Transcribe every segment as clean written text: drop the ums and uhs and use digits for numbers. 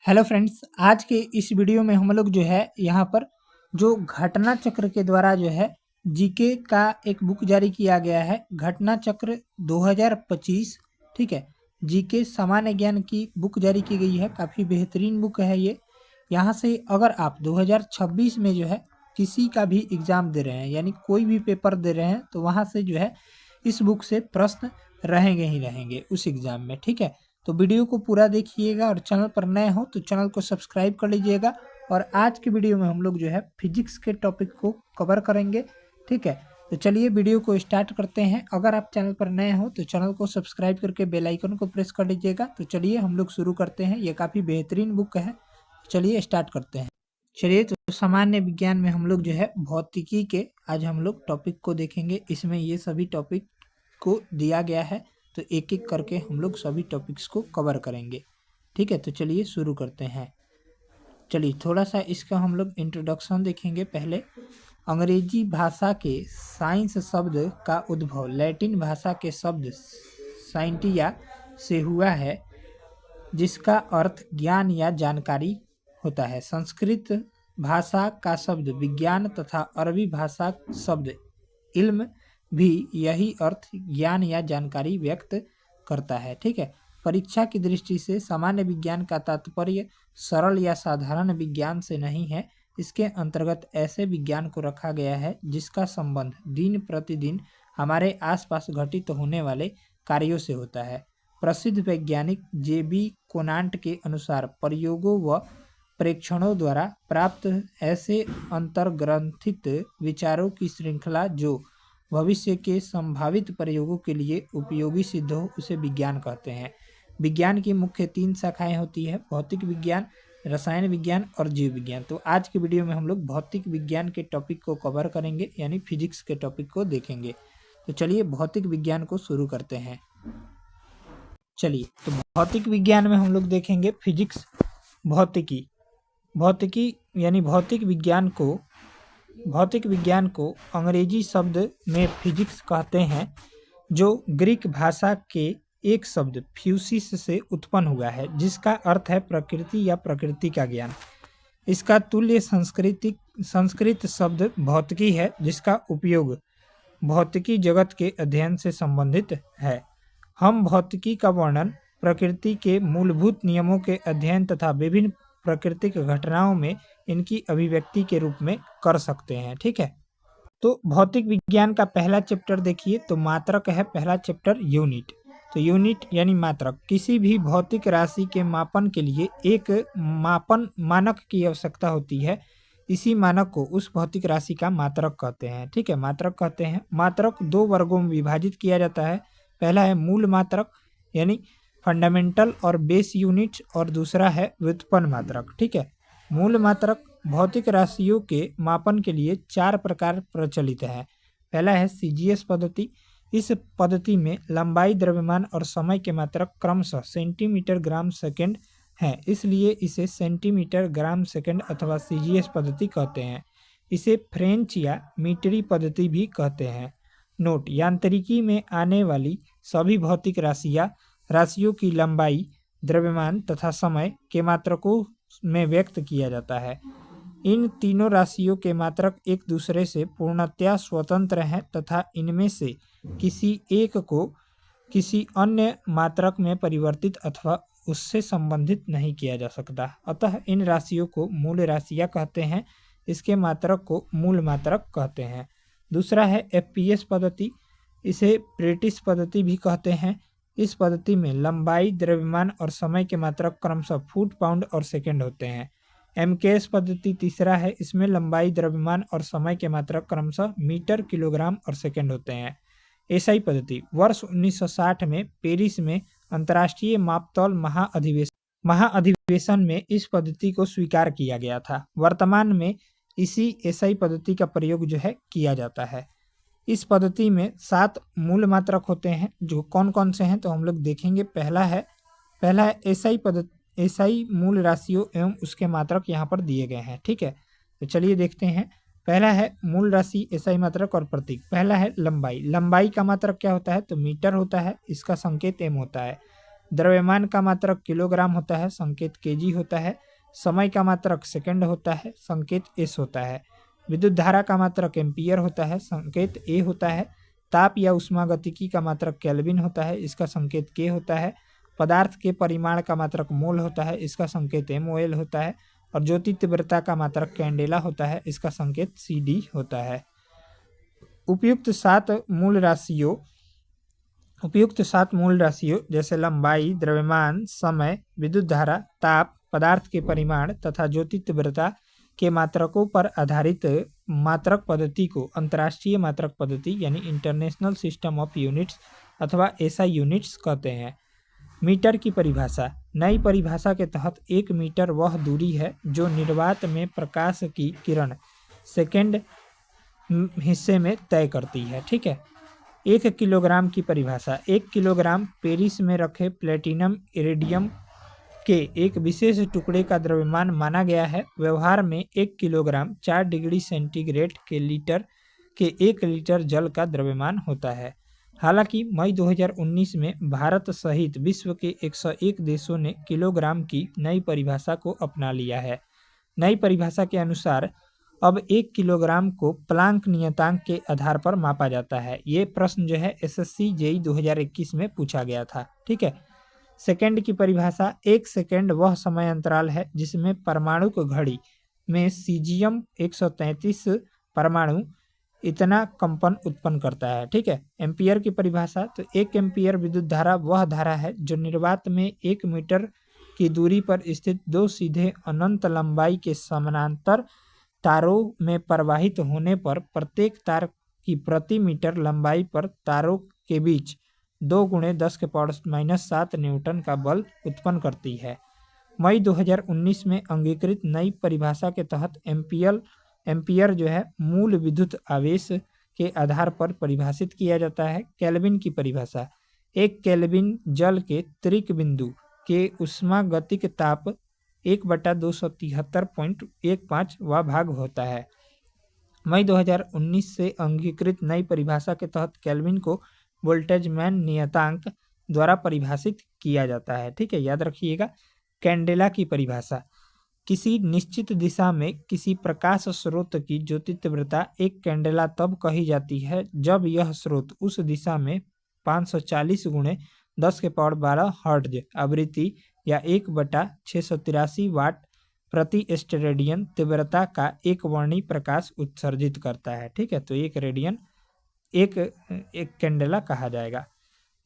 Hello friends, आज के इस वीडियो में हम लोग जो है यहाँ पर जो घटना चक्र के द्वारा जो है जीके का एक बुक जारी किया गया है। घटना चक्र 2025, ठीक है। जीके सामान्य ज्ञान की बुक जारी की गई है। काफ़ी बेहतरीन बुक है ये। यहाँ से अगर आप 2026 में जो है किसी का भी एग्ज़ाम दे रहे हैं, यानी कोई भी पेपर दे रहे हैं, तो वहाँ से जो है इस बुक से प्रश्न रहेंगे ही रहेंगे उस एग्ज़ाम में, ठीक है। तो वीडियो को पूरा देखिएगा और चैनल पर नए हो तो चैनल को सब्सक्राइब कर लीजिएगा। और आज के वीडियो में हम लोग जो है फिजिक्स के टॉपिक को कवर करेंगे, ठीक है। तो चलिए वीडियो को स्टार्ट करते हैं। अगर आप चैनल पर नए हो तो चैनल को सब्सक्राइब करके बेल आइकन को प्रेस कर लीजिएगा। तो चलिए हम लोग शुरू करते हैं। ये काफ़ी बेहतरीन बुक है। चलिए स्टार्ट करते हैं। चलिए, तो सामान्य विज्ञान में हम लोग जो है भौतिकी के आज हम लोग टॉपिक को देखेंगे। इसमें ये सभी टॉपिक को दिया गया है, तो एक एक करके हम लोग सभी टॉपिक्स को कवर करेंगे, ठीक है। तो चलिए शुरू करते हैं। चलिए थोड़ा सा इसका हम लोग इंट्रोडक्शन देखेंगे। पहले अंग्रेजी भाषा के साइंस शब्द का उद्भव लैटिन भाषा के शब्द साइंटिया से हुआ है, जिसका अर्थ ज्ञान या जानकारी होता है। संस्कृत भाषा का शब्द विज्ञान तथा अरबी भाषा शब्द इल्म भी यही अर्थ ज्ञान या जानकारी व्यक्त करता है, ठीक है। परीक्षा की दृष्टि से सामान्य विज्ञान का तात्पर्य सरल या साधारण विज्ञान से नहीं है। इसके अंतर्गत ऐसे विज्ञान को रखा गया है जिसका संबंध दिन प्रतिदिन हमारे आसपास घटित होने वाले कार्यों से होता है। प्रसिद्ध वैज्ञानिक जे.बी. कोनांट के अनुसार प्रयोगों व प्रेक्षणों द्वारा प्राप्त ऐसे अंतर्ग्रंथित विचारों की श्रृंखला जो भविष्य के संभावित प्रयोगों के लिए उपयोगी सिद्ध हो, उसे विज्ञान कहते हैं। विज्ञान की मुख्य 3 शाखाएं होती है: भौतिक विज्ञान, रसायन विज्ञान और जीव विज्ञान। तो आज के वीडियो में हम लोग भौतिक विज्ञान के टॉपिक को कवर करेंगे, यानी फिजिक्स के टॉपिक को देखेंगे। तो चलिए भौतिक विज्ञान को शुरू करते हैं। चलिए, तो भौतिक विज्ञान में हम लोग देखेंगे फिजिक्स, भौतिकी। भौतिकी यानी भौतिक विज्ञान को अंग्रेजी शब्द में फिजिक्स कहते हैं, जो ग्रीक भाषा के एक शब्द फ्यूसिस से उत्पन्न हुआ है, जिसका अर्थ है प्रकृति या प्रकृति का ज्ञान। इसका तुल्य संस्कृत शब्द भौतिकी है, जिसका उपयोग भौतिकी जगत के अध्ययन से संबंधित है। हम भौतिकी का वर्णन प्रकृति के मूलभूत नियमों के अध्ययन तथा विभिन्न प्राकृतिक घटनाओं में इनकी अभिव्यक्ति के रूप में कर सकते हैं, ठीक है। तो भौतिक विज्ञान का पहला चैप्टर देखिए, तो मात्रक है पहला चैप्टर, यूनिट। तो यूनिट यानी मात्रक। किसी भी भौतिक राशि के मापन के लिए एक मानक की आवश्यकता होती है। इसी मानक को उस भौतिक राशि का मात्रक कहते हैं, ठीक है, मात्रक कहते हैं। मात्रक 2 वर्गों में विभाजित किया जाता है। पहला है मूल मात्रक यानी फंडामेंटल और बेस यूनिट, और दूसरा है व्युत्पन्न मात्रक, ठीक है। मूल मात्रक भौतिक राशियों के मापन के लिए 4 प्रकार प्रचलित है। पहला है सीजीएस पद्धति। इस पद्धति में लंबाई, द्रव्यमान और समय के मात्रक क्रमशः सेंटीमीटर, ग्राम, सेकंड हैं, इसलिए इसे सेंटीमीटर, ग्राम, सेकंड अथवा सीजीएस पद्धति कहते हैं। इसे फ्रेंच या मीटरी पद्धति भी कहते हैं। नोट: यांत्रिकी में आने वाली सभी भौतिक राशियों की लंबाई, द्रव्यमान तथा समय के मात्रकों में व्यक्त किया जाता है। इन तीनों राशियों के मात्रक एक दूसरे से पूर्णतया स्वतंत्र हैं तथा इनमें से किसी एक को किसी अन्य मात्रक में परिवर्तित अथवा उससे संबंधित नहीं किया जा सकता। अतः इन राशियों को मूल राशियाँ कहते हैं। इसके मात्रक को मूल मात्रक कहते हैं। दूसरा है एफपीएस पद्धति। इसे ब्रिटिश पद्धति भी कहते हैं। इस पद्धति में लंबाई, द्रव्यमान और समय के मात्रक क्रमशः फुट, पाउंड और सेकंड होते हैं। एमकेएस पद्धति तीसरा है। इसमें लंबाई, द्रव्यमान और समय के मात्रक क्रमशः मीटर, किलोग्राम और सेकंड होते हैं। एसआई पद्धति वर्ष 1960 में पेरिस में अंतर्राष्ट्रीय मापतौल महाअधिवेशन में इस पद्धति को स्वीकार किया गया था। वर्तमान में इसी एसआई पद्धति का प्रयोग जो है किया जाता है। इस पद्धति में 7 मूल मात्रक होते हैं, जो कौन कौन से हैं तो हम लोग देखेंगे। पहला है एसआई मूल राशियों एवं उसके मात्रक यहाँ पर दिए गए हैं, ठीक है। तो चलिए देखते हैं। पहला है मूल राशि, एसआई मात्रक और प्रतीक। पहला है लंबाई। लंबाई का मात्रक क्या होता है तो मीटर होता है, इसका संकेत एम होता है। द्रव्यमान का मात्रक किलोग्राम होता है, संकेत केजी होता है। समय का मात्रक सेकंड होता है, संकेत एस होता है। विद्युत धारा का मात्रक एम्पियर होता है, संकेत ए होता है। ताप या ऊष्मागतिकी का मात्रक केल्विन होता है, इसका संकेत के होता है। पदार्थ के परिमाण का मात्रक मोल होता है, इसका संकेत MOL होता है। और ज्योति तीव्रता का मात्रक कैंडेला होता है, इसका संकेत CD होता है। उपयुक्त सात मूल राशियों जैसे लंबाई, द्रव्यमान, समय, विद्युत धारा, ताप, पदार्थ के परिमाण तथा ज्योति तीव्रता के मात्रकों पर आधारित मात्रक पद्धति को अंतर्राष्ट्रीय मात्रक पद्धति यानी इंटरनेशनल सिस्टम ऑफ यूनिट्स अथवा SI यूनिट्स कहते हैं। मीटर की परिभाषा। नई परिभाषा के तहत 1 मीटर वह दूरी है जो निर्वात में प्रकाश की किरण सेकेंड हिस्से में तय करती है। ठीक है। 1 किलोग्राम की परिभाषा। 1 किलोग्राम पेरिस में रखे प्लेटिनम इरिडियम के एक विशेष टुकड़े का द्रव्यमान माना गया है। व्यवहार में 1 किलोग्राम 4 डिग्री सेंटीग्रेड के 1 लीटर जल का द्रव्यमान होता है। हालांकि मई 2019 में भारत सहित विश्व के 101 देशों ने किलोग्राम की नई परिभाषा को अपना लिया है। नई परिभाषा के अनुसार अब 1 किलोग्राम को प्लांक नियतांक के आधार पर मापा जाता है। ये प्रश्न जो है SSC JEE 2021 में पूछा गया था। ठीक है। सेकंड की परिभाषा। 1 सेकंड वह समय अंतराल है जिसमें परमाणु घड़ी में सीजियम 133 परमाणु इतना कंपन उत्पन्न करता है। ठीक है। एम्पियर की परिभाषा। तो 1 एम्पियर विद्युत धारा वह धारा है जो निर्वात में 1 मीटर की दूरी पर स्थित 2 सीधे अनंत लंबाई के समानांतर तारों में प्रवाहित होने पर प्रत्येक तार की प्रति मीटर लंबाई पर तारों के बीच 2 × 10⁻⁷ न्यूटन का बल उत्पन्न करती है। मई 2019 में अंगीकृत नई परिभाषा के तहत एम्पियर जो है मूल विद्युत आवेश के आधार पर परिभाषित किया जाता है। केल्विन की परिभाषा। 1 केल्विन जल के त्रिक बिंदु के ऊष्मागतिक ताप 1/273.15 भाग होता है। मई 2019 से अंगीकृत नई परिभाषा के तहत केल्विन को बोल्ट्जमैन नियतांक द्वारा परिभाषित किया जाता है। ठीक है, याद रखिएगा। कैंडेला की परिभाषा। किसी निश्चित दिशा में किसी प्रकाश स्रोत की ज्योति तीव्रता 1 कैंडेला तब कही जाती है जब यह स्रोत उस दिशा में 540 × 10⁻12 हर्ट्ज आवृत्ति या 1/683 वाट प्रति स्टेरेडियन तीव्रता का एक वर्णी प्रकाश उत्सर्जित करता है। ठीक है, तो 1 रेडियन एक कैंडेला कहा जाएगा।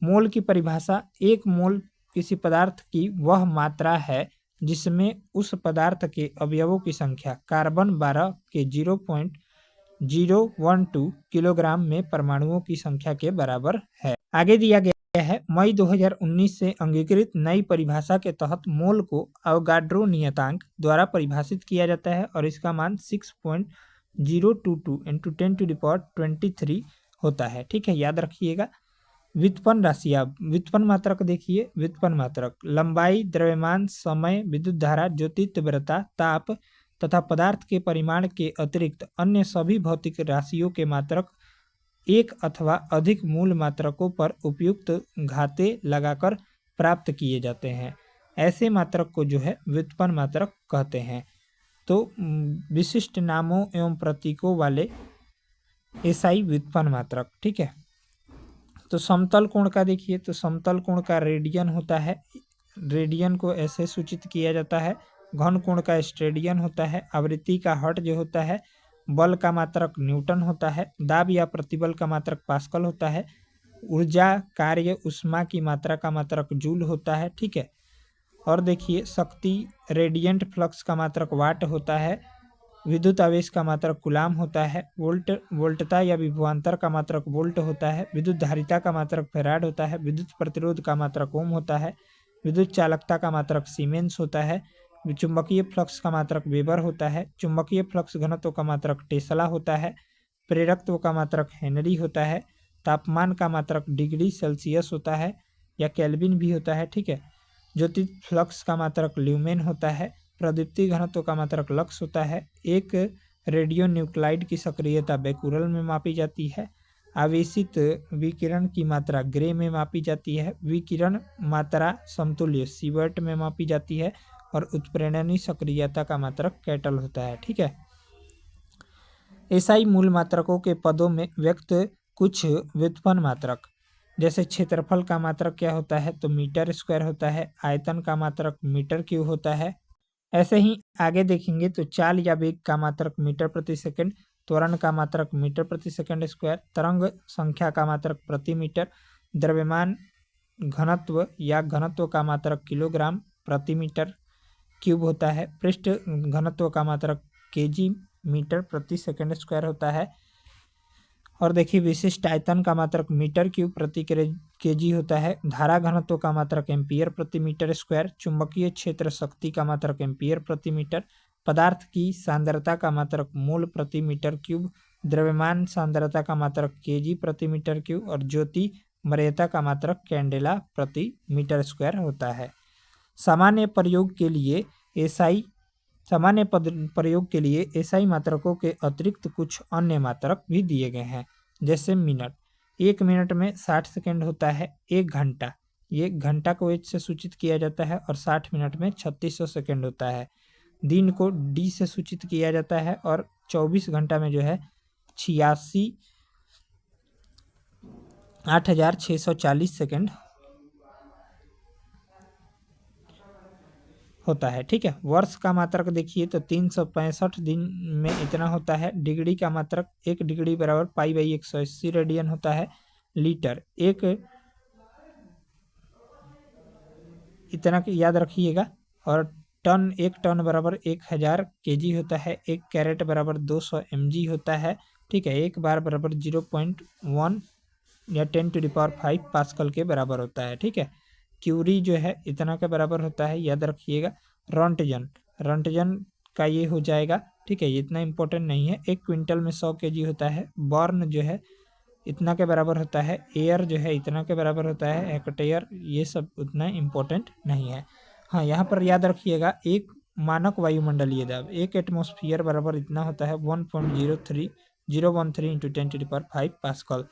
मोल की परिभाषा। 1 मोल किसी पदार्थ की वह मात्रा है जिसमें उस पदार्थ के अवयवों की संख्या कार्बन 12 के 0.012 किलोग्राम में परमाणुओं की संख्या के बराबर है। आगे दिया गया है मई 2019 से अंगीकृत नई परिभाषा के तहत मोल को अवोगाड्रो नियतांक द्वारा परिभाषित किया जाता है और इसका मान 6.022 × 10⁻23 होता है। ठीक है, याद रखिएगा। व्युत्पन्न राशियाँ। व्युत्पन्न मात्रक देखिए। व्युत्पन्न मात्रक। लंबाई, द्रव्यमान, समय, विद्युत धारा, ज्योति तीव्रता, ताप तथा पदार्थ के परिमाण के अतिरिक्त अन्य सभी भौतिक राशियों के मात्रक एक अथवा अधिक मूल मात्रकों पर उपयुक्त घाते लगाकर प्राप्त किए जाते हैं। ऐसे मात्रक को जो है व्युत्पन्न मात्रक कहते हैं। तो विशिष्ट नामों एवं प्रतीकों वाले SI व्युत्पन्न मात्रक। ठीक है। तो समतल कोण का देखिए। तो समतल कोण का रेडियन होता है। रेडियन को ऐसे सूचित किया जाता है। घन कोण का स्टेडियन होता है। आवृत्ति का हर्ट्ज होता है। बल का मात्रक न्यूटन होता है। दाब या प्रतिबल का मात्रक पास्कल होता है। ऊर्जा, कार्य, ऊष्मा की मात्रा का मात्रक जूल होता है। ठीक है। और देखिए शक्ति, रेडियंट फ्लक्स का मात्रक वाट होता है। विद्युत आवेश का मात्रक कूलाम होता है। वोल्टता या विभवांतर का मात्रक वोल्ट होता है। विद्युत धारिता का मात्रक फैराड होता है। विद्युत प्रतिरोध का मात्रक ओम होता है। विद्युत चालकता का मात्रक सीमेंस होता है। चुंबकीय फ्लक्स का मात्रक वेबर होता है। चुंबकीय फ्लक्स घनत्व का मात्रक टेस्ला होता है। प्रेरकत्व का मात्रक हेनरी होता है। तापमान का मात्रक डिग्री सेल्सियस होता है या केल्विन भी होता है। ठीक है। ज्योति फ्लक्स का मात्रक ल्यूमेन होता है। प्रदीप्ति घनत्व का मात्रक लक्स होता है। एक रेडियो न्यूक्लाइड की सक्रियता बेकुरल में मापी जाती है। आवेशित विकिरण की मात्रा ग्रे में मापी जाती है। विकिरण मात्रा समतुल्य सीवर्ट में मापी जाती है और उत्प्रेरणी सक्रियता का मात्रक कैटल होता है। ठीक है। एसआई मूल मात्रकों के पदों में व्यक्त कुछ व्युत्पन्न मात्रक, जैसे क्षेत्रफल का मात्रक क्या होता है तो मीटर स्क्वायर होता है। आयतन का मात्रक मीटर क्यूब होता है। ऐसे ही आगे देखेंगे तो चाल या वेग का मात्रक मीटर प्रति सेकंड, त्वरण का मात्रक मीटर प्रति सेकंड स्क्वायर, तरंग संख्या का मात्रक प्रति मीटर, द्रव्यमान घनत्व या घनत्व का मात्रक किलोग्राम प्रति मीटर क्यूब होता है। पृष्ठ घनत्व का मात्रक केजी मीटर प्रति सेकंड स्क्वायर होता है। और देखिए विशिष्ट आयतन का मात्रक मीटर क्यूब प्रति केजी होता है। धारा घनत्व का मात्रक एम्पियर प्रति मीटर स्क्वायर। चुंबकीय क्षेत्र शक्ति का मात्रक एम्पियर प्रति मीटर। पदार्थ की सांद्रता का मात्रक मोल प्रति मीटर क्यूब। द्रव्यमान सांद्रता का मात्रक केजी प्रति मीटर क्यूब और ज्योति मर्यादा का मात्रक कैंडेला प्रति मीटर स्क्वायर होता है। सामान्य प्रयोग के लिए एसआई मात्रकों के अतिरिक्त कुछ अन्य मात्रक भी दिए गए हैं, जैसे मिनट। 1 मिनट में 60 सेकंड होता है। 1 घंटा, ये घंटा को एच से सूचित किया जाता है और 60 मिनट में 3600 सेकंड होता है। दिन को डी से सूचित किया जाता है और 24 घंटा में जो है 86,8640 सेकंड होता है। ठीक है। वर्ष का मात्रक देखिए तो 365 दिन में इतना होता है। डिग्री का मात्रक 1 डिग्री बराबर पाई/180 रेडियन होता है। लीटर एक इतना याद रखिएगा। और टन 1 टन बराबर 1000 केजी होता है। 1 कैरेट बराबर 200 mg होता है। ठीक है। 1 बार बराबर 0.1 या 10⁵ पास्कल के बराबर होता है। ठीक है। क्यूरी जो है इतना के बराबर होता है, याद रखिएगा। रंटजन का ये हो जाएगा। ठीक है। ये इतना इम्पोर्टेंट नहीं है। 1 क्विंटल में 100 केजी होता है। बॉर्न जो है इतना के बराबर होता है। एयर जो है इतना के बराबर होता है। हेक्टेयर ये सब उतना इम्पोर्टेंट नहीं है। हाँ, यहाँ पर याद रखिएगा एक मानक वायुमंडलीय दाब 1 एटमॉस्फेयर बराबर इतना होता है 1.013 इंटू 10⁵ पास्कल।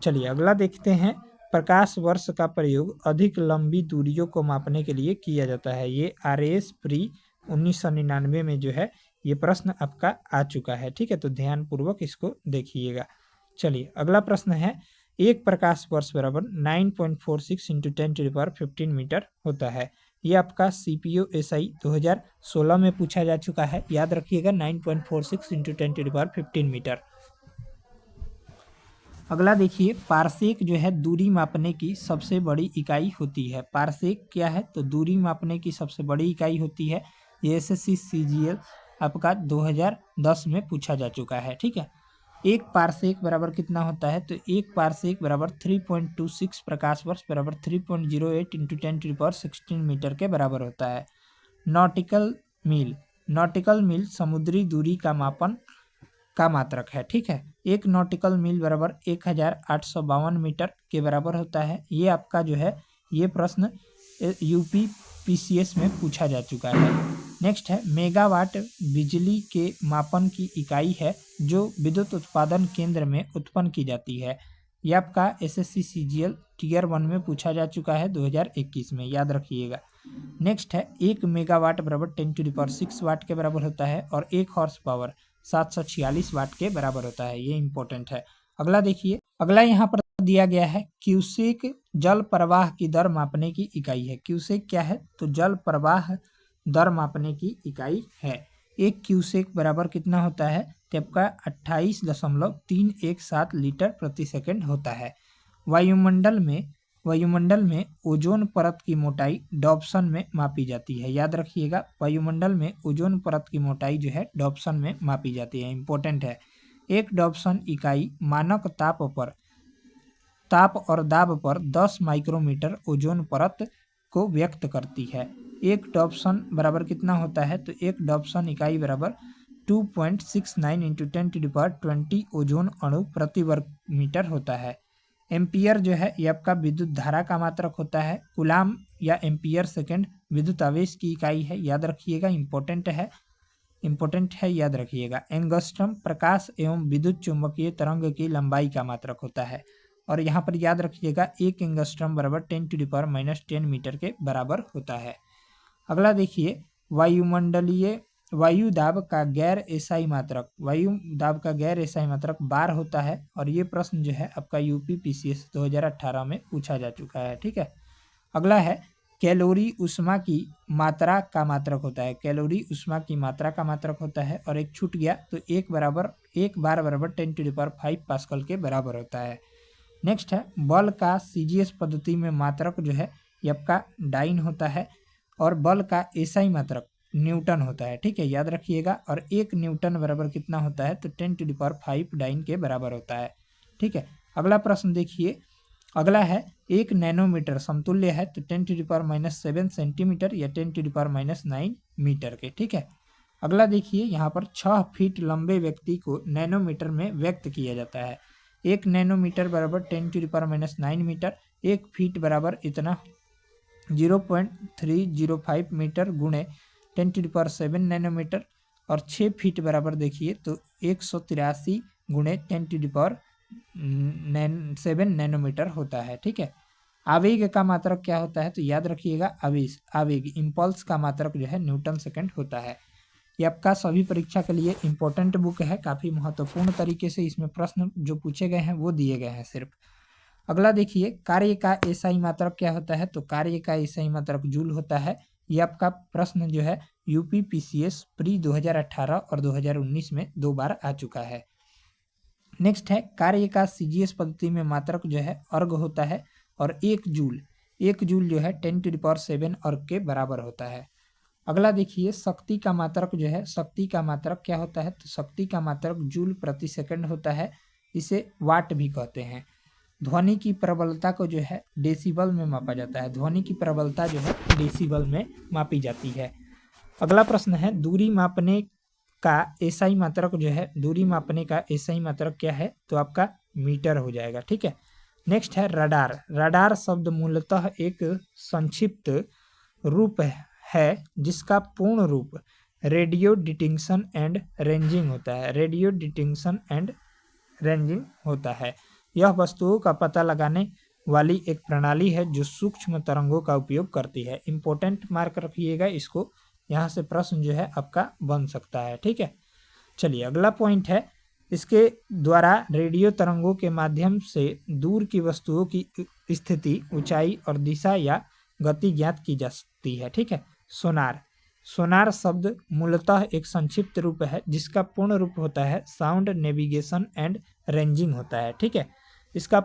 चलिए अगला देखते हैं। प्रकाश वर्ष का प्रयोग अधिक लंबी दूरियों को मापने के लिए किया जाता है। ये RAS प्री 1999 में जो है ये प्रश्न आपका आ चुका है। ठीक है। तो ध्यान पूर्वक इसको देखिएगा। चलिए अगला प्रश्न है। एक प्रकाश वर्ष बराबर 9.46 इंटू 10⁵15 मीटर होता है। ये आपका CPO SI 2016 में पूछा जा चुका है। याद रखिएगा 9.46 इंटू 10⁵15 मीटर। अगला देखिए, पारसेक जो है दूरी मापने की सबसे बड़ी इकाई होती है। पारसेक क्या है तो दूरी मापने की सबसे बड़ी इकाई होती है। ये SSC CGL आपका 2010 में पूछा जा चुका है। ठीक है। 1 पारसेक बराबर कितना होता है तो 1 पारसेक बराबर 3.26 प्रकाश वर्ष बराबर 3.08 इंटू 10⁻16 मीटर के बराबर होता है। नॉटिकल मील समुद्री दूरी का मापन का मात्रक है। ठीक है। 1 नॉटिकल मील बराबर 1852 मीटर के बराबर होता है। ये आपका जो है ये प्रश्न UP PCS में पूछा जा चुका है। नेक्स्ट है, मेगावाट बिजली के मापन की इकाई है जो विद्युत उत्पादन केंद्र में उत्पन्न की जाती है। यह आपका SSC CGL Tier 1 में पूछा जा चुका है 2021 में, याद रखिएगा। नेक्स्ट है, 1 मेगावाट बराबर 10⁶ वाट के बराबर होता है और 1 हॉर्स पावर 746 वाट के बराबर होता है। ये इंपॉर्टेंट है। अगला देखिए, अगला यहाँ पर दिया गया है क्यूसेक जल प्रवाह की दर मापने की इकाई है। क्यूसेक क्या है तो जल प्रवाह दर मापने की इकाई है। 1 क्यूसेक बराबर कितना होता है तो आपका 28.317 लीटर प्रति सेकंड होता है। वायुमंडल में ओजोन परत की मोटाई डॉप्सन में मापी जाती है। याद रखिएगा, वायुमंडल में ओजोन परत की मोटाई जो है डॉप्सन में मापी जाती है। इंपॉर्टेंट है। 1 डॉप्सन इकाई मानक ताप और दाब पर 10 माइक्रोमीटर ओजोन परत को व्यक्त करती है। 1 डॉप्सन बराबर कितना होता है तो 1 डॉप्सन इकाई बराबर 2.69 इंटू 10⁻20 ओजोन अणु प्रति वर्ग मीटर होता है। एम्पियर जो है ये आपका विद्युत धारा का मात्रक होता है। कूलाम या एम्पियर सेकंड विद्युत आवेश की इकाई है। याद रखिएगा, इंपॉर्टेंट है। इंपॉर्टेंट है, याद रखिएगा। एंगस्ट्रम प्रकाश एवं विद्युत चुंबकीय तरंग की लंबाई का मात्रक होता है। और यहाँ पर याद रखिएगा 1 एंगस्ट्रम बराबर 10⁻⁻10 मीटर के बराबर होता है। अगला देखिए, वायुमंडलीय वायु दाब का गैर एसआई मात्रक, वायु दाब का गैर एसआई मात्रक बार होता है। और ये प्रश्न जो है आपका यूपी पीसीएस 2018 में पूछा जा चुका है। ठीक है। अगला है, कैलोरी उष्मा की मात्रा का मात्रक होता है। कैलोरी उष्मा की मात्रा का मात्रक होता है। और एक छूट गया, तो एक बार बराबर 10⁵ पास्कल के बराबर होता है। नेक्स्ट है, बल का सीजीएस पद्धति में मात्रक जो है ये आपका डाइन होता है। और बल का एसआई मात्रक न्यूटन होता है। ठीक है, याद रखिएगा। और 1 न्यूटन बराबर कितना होता है, तो 10⁵ डाइन के बराबर होता है। ठीक है। अगला प्रश्न देखिए, अगला है 1 नैनोमीटर समतुल्य है तो 10⁻⁻7 सेंटीमीटर या 10⁻⁹ मीटर के। ठीक है। अगला देखिए, यहाँ पर 6 फीट लंबे व्यक्ति को नैनोमीटर में व्यक्त किया जाता है। 1 नैनोमीटर बराबर 10⁻⁹ मीटर, 1 फीट बराबर इतना 0.305 मीटर गुणे 10⁻7 नैनोमीटर। और 6 फीट बराबर देखिए तो 183 गुणे 10⁻7 नैनोमीटर होता है। ठीक है। आवेग का मात्रक क्या होता है, तो याद रखिएगा आवेग इम्पल्स का मात्रक जो है न्यूटन सेकंड होता है। ये आपका सभी परीक्षा के लिए इम्पोर्टेंट बुक है, काफ़ी महत्वपूर्ण तरीके से इसमें प्रश्न जो पूछे गए हैं वो दिए गए हैं सिर्फ। अगला देखिए, कार्य का एसआई मात्रक क्या होता है, तो कार्य का एसआई मात्रक जूल होता है। ये आपका प्रश्न जो है यूपी पीसीएस प्री 2018 और 2019 में 2 बार आ चुका है। नेक्स्ट है, कार्य का सीजीएस पद्धति में मात्रक जो है अर्ग होता है। और 1 जूल जो है 10⁻7 अर्ग के बराबर होता है। अगला देखिए, शक्ति का मात्रक जो है, शक्ति का मात्रक क्या होता है, तो शक्ति का मात्रक जूल प्रति सेकंड होता है। इसे वाट भी कहते हैं। ध्वनि की प्रबलता को जो है डेसिबल में मापा जाता है। ध्वनि की प्रबलता जो है डेसिबल में मापी जाती है। अगला प्रश्न है, दूरी मापने का एसआई मात्रक जो है, दूरी मापने का एसआई मात्रक क्या है, तो आपका मीटर हो जाएगा। ठीक है। नेक्स्ट है रडार। रडार शब्द मूलतः एक संक्षिप्त रूप है जिसका पूर्ण रूप रेडियो डिटेक्शन एंड रेंजिंग होता है। रेडियो डिटेक्शन एंड रेंजिंग होता है। यह वस्तुओं का पता लगाने वाली एक प्रणाली है जो सूक्ष्म तरंगों का उपयोग करती है। इंपॉर्टेंट मार्क रखिएगा इसको, यहाँ से प्रश्न जो है आपका बन सकता है। ठीक है। चलिए, अगला पॉइंट है, इसके द्वारा रेडियो तरंगों के माध्यम से दूर की वस्तुओं की स्थिति, ऊंचाई और दिशा या गति ज्ञात की जा सकती है। ठीक है। सोनार। सोनार शब्द मूलतः एक संक्षिप्त रूप है जिसका पूर्ण रूप होता है साउंड नेविगेशन एंड रेंजिंग होता है। ठीक है। इसका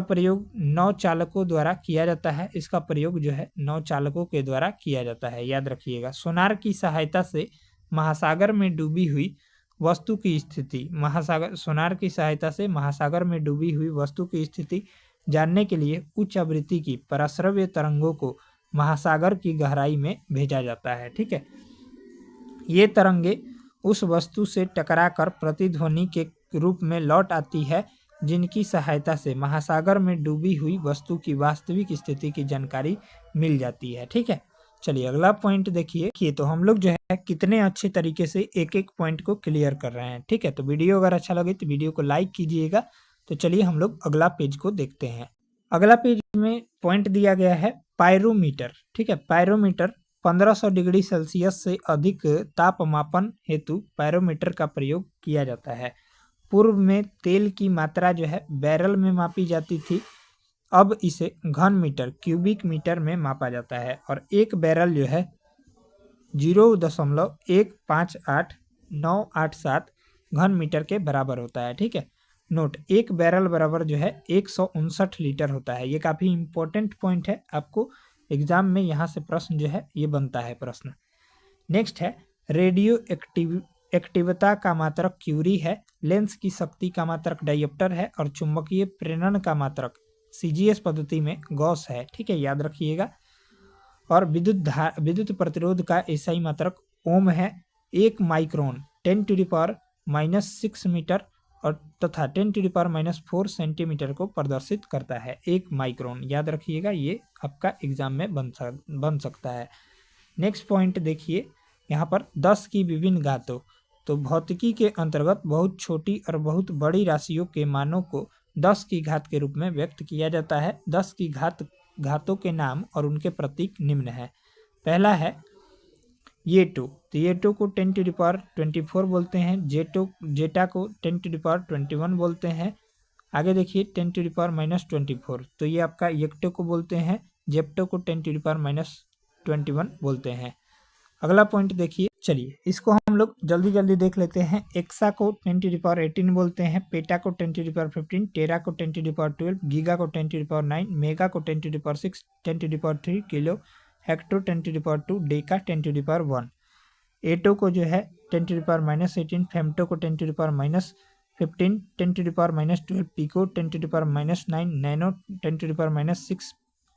प्रयोग नौ चालकों द्वारा किया जाता है। इसका प्रयोग जो है नौ चालकों के द्वारा किया जाता है, याद रखिएगा। सोनार की सहायता से महासागर में डूबी हुई वस्तु की स्थिति, सोनार की सहायता से महासागर में डूबी हुई वस्तु की स्थिति जानने के लिए उच्च आवृत्ति की पराश्रव्य तरंगों को महासागर की गहराई में भेजा जाता है। ठीक है। ये तरंगे उस वस्तु से टकराकर प्रतिध्वनि के रूप में लौट आती है, जिनकी सहायता से महासागर में डूबी हुई वस्तु की वास्तविक स्थिति की जानकारी मिल जाती है। ठीक है। चलिए, अगला पॉइंट देखिए। तो हम लोग जो है कितने अच्छे तरीके से एक एक पॉइंट को क्लियर कर रहे हैं। ठीक है। तो वीडियो अगर अच्छा लगे तो वीडियो को लाइक कीजिएगा। तो चलिए हम लोग अगला पेज को देखते हैं। अगला पेज में पॉइंट दिया गया है पायरोमीटर। ठीक है। पायरोमीटर 1500 डिग्री सेल्सियस से अधिक तापमापन हेतु पायरोमीटर का प्रयोग किया जाता है। पूर्व में तेल की मात्रा जो है बैरल में मापी जाती थी, अब इसे घन मीटर क्यूबिक मीटर में मापा जाता है। और एक बैरल जो है 0.158987 घन मीटर के बराबर होता है। ठीक है। नोट, एक बैरल बराबर जो है 159 लीटर होता है। ये काफ़ी इंपॉर्टेंट पॉइंट है, आपको एग्जाम में यहाँ से प्रश्न जो है ये बनता है प्रश्न। नेक्स्ट है, रेडियो एक्टिवता का मात्रक क्यूरी है। लेंस की शक्ति का मात्रक डायोप्टर है। और चुंबकीय प्रेरण का मात्रक सीजीएस पद्धति में गॉस है। ठीक है, याद रखिएगा। और विद्युत प्रतिरोध का एसआई मात्रक ओम है। 1 माइक्रोन 10⁻⁻6 मीटर और तथा 10⁻⁻4 सेंटीमीटर को प्रदर्शित करता है। 1 माइक्रोन, याद रखिएगा, ये आपका एग्जाम में बन सकता है। नेक्स्ट पॉइंट देखिए, यहाँ पर 10 की विभिन्न घातों। तो भौतिकी के अंतर्गत बहुत छोटी और बहुत बड़ी राशियों के मानों को 10 की घात के रूप में व्यक्त किया जाता है। 10 की घातों के नाम और उनके प्रतीक निम्न है। पहला है ये2, तो ये2 को 10⁻24 बोलते हैं। जेटा को 10⁻21 बोलते हैं। आगे देखिए 10⁻24, तो ये आपका येक्टो को बोलते हैं। जेप्टो को 10⁻21 बोलते हैं। अगला पॉइंट देखिए, चलिए इसको हम लोग जल्दी जल्दी देख लेते हैं। एक्सा को 10⁻18 बोलते हैं। पेटा को 10⁻15, टेरा को 10⁻12, गीगा को 10⁻9, मेगा को 10⁻6, 10⁻3, किलो हेक्टो 10⁻2, डेका 10⁻1। एटो को जो है 10⁻18, फेम्टो को 10⁻15, 10⁻12, पिको 10⁻9, नैनो 10⁻6,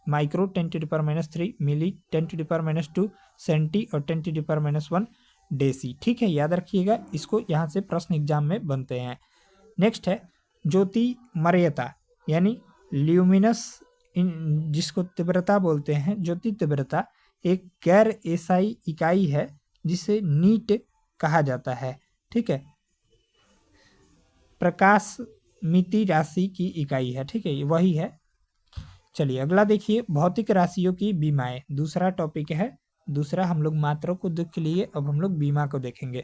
माइक्रो 10⁻3, मिली 10⁻2, सेंटी और 10⁻1 डेसी। ठीक है, याद रखिएगा, इसको यहाँ से प्रश्न एग्जाम में बनते हैं। नेक्स्ट है ज्योतिमर्यता यानी ल्यूमिनस, जिसको तीव्रता बोलते हैं। ज्योति तीव्रता एक गैर एसआई इकाई है जिसे नीट कहा जाता है। ठीक है, प्रकाश मिति राशि की इकाई है। ठीक है, वही है। चलिए अगला देखिए, भौतिक राशियों की बीमाएं, दूसरा टॉपिक है। दूसरा हम लोग मात्रा को देख लिए, अब हम लोग बीमा को देखेंगे।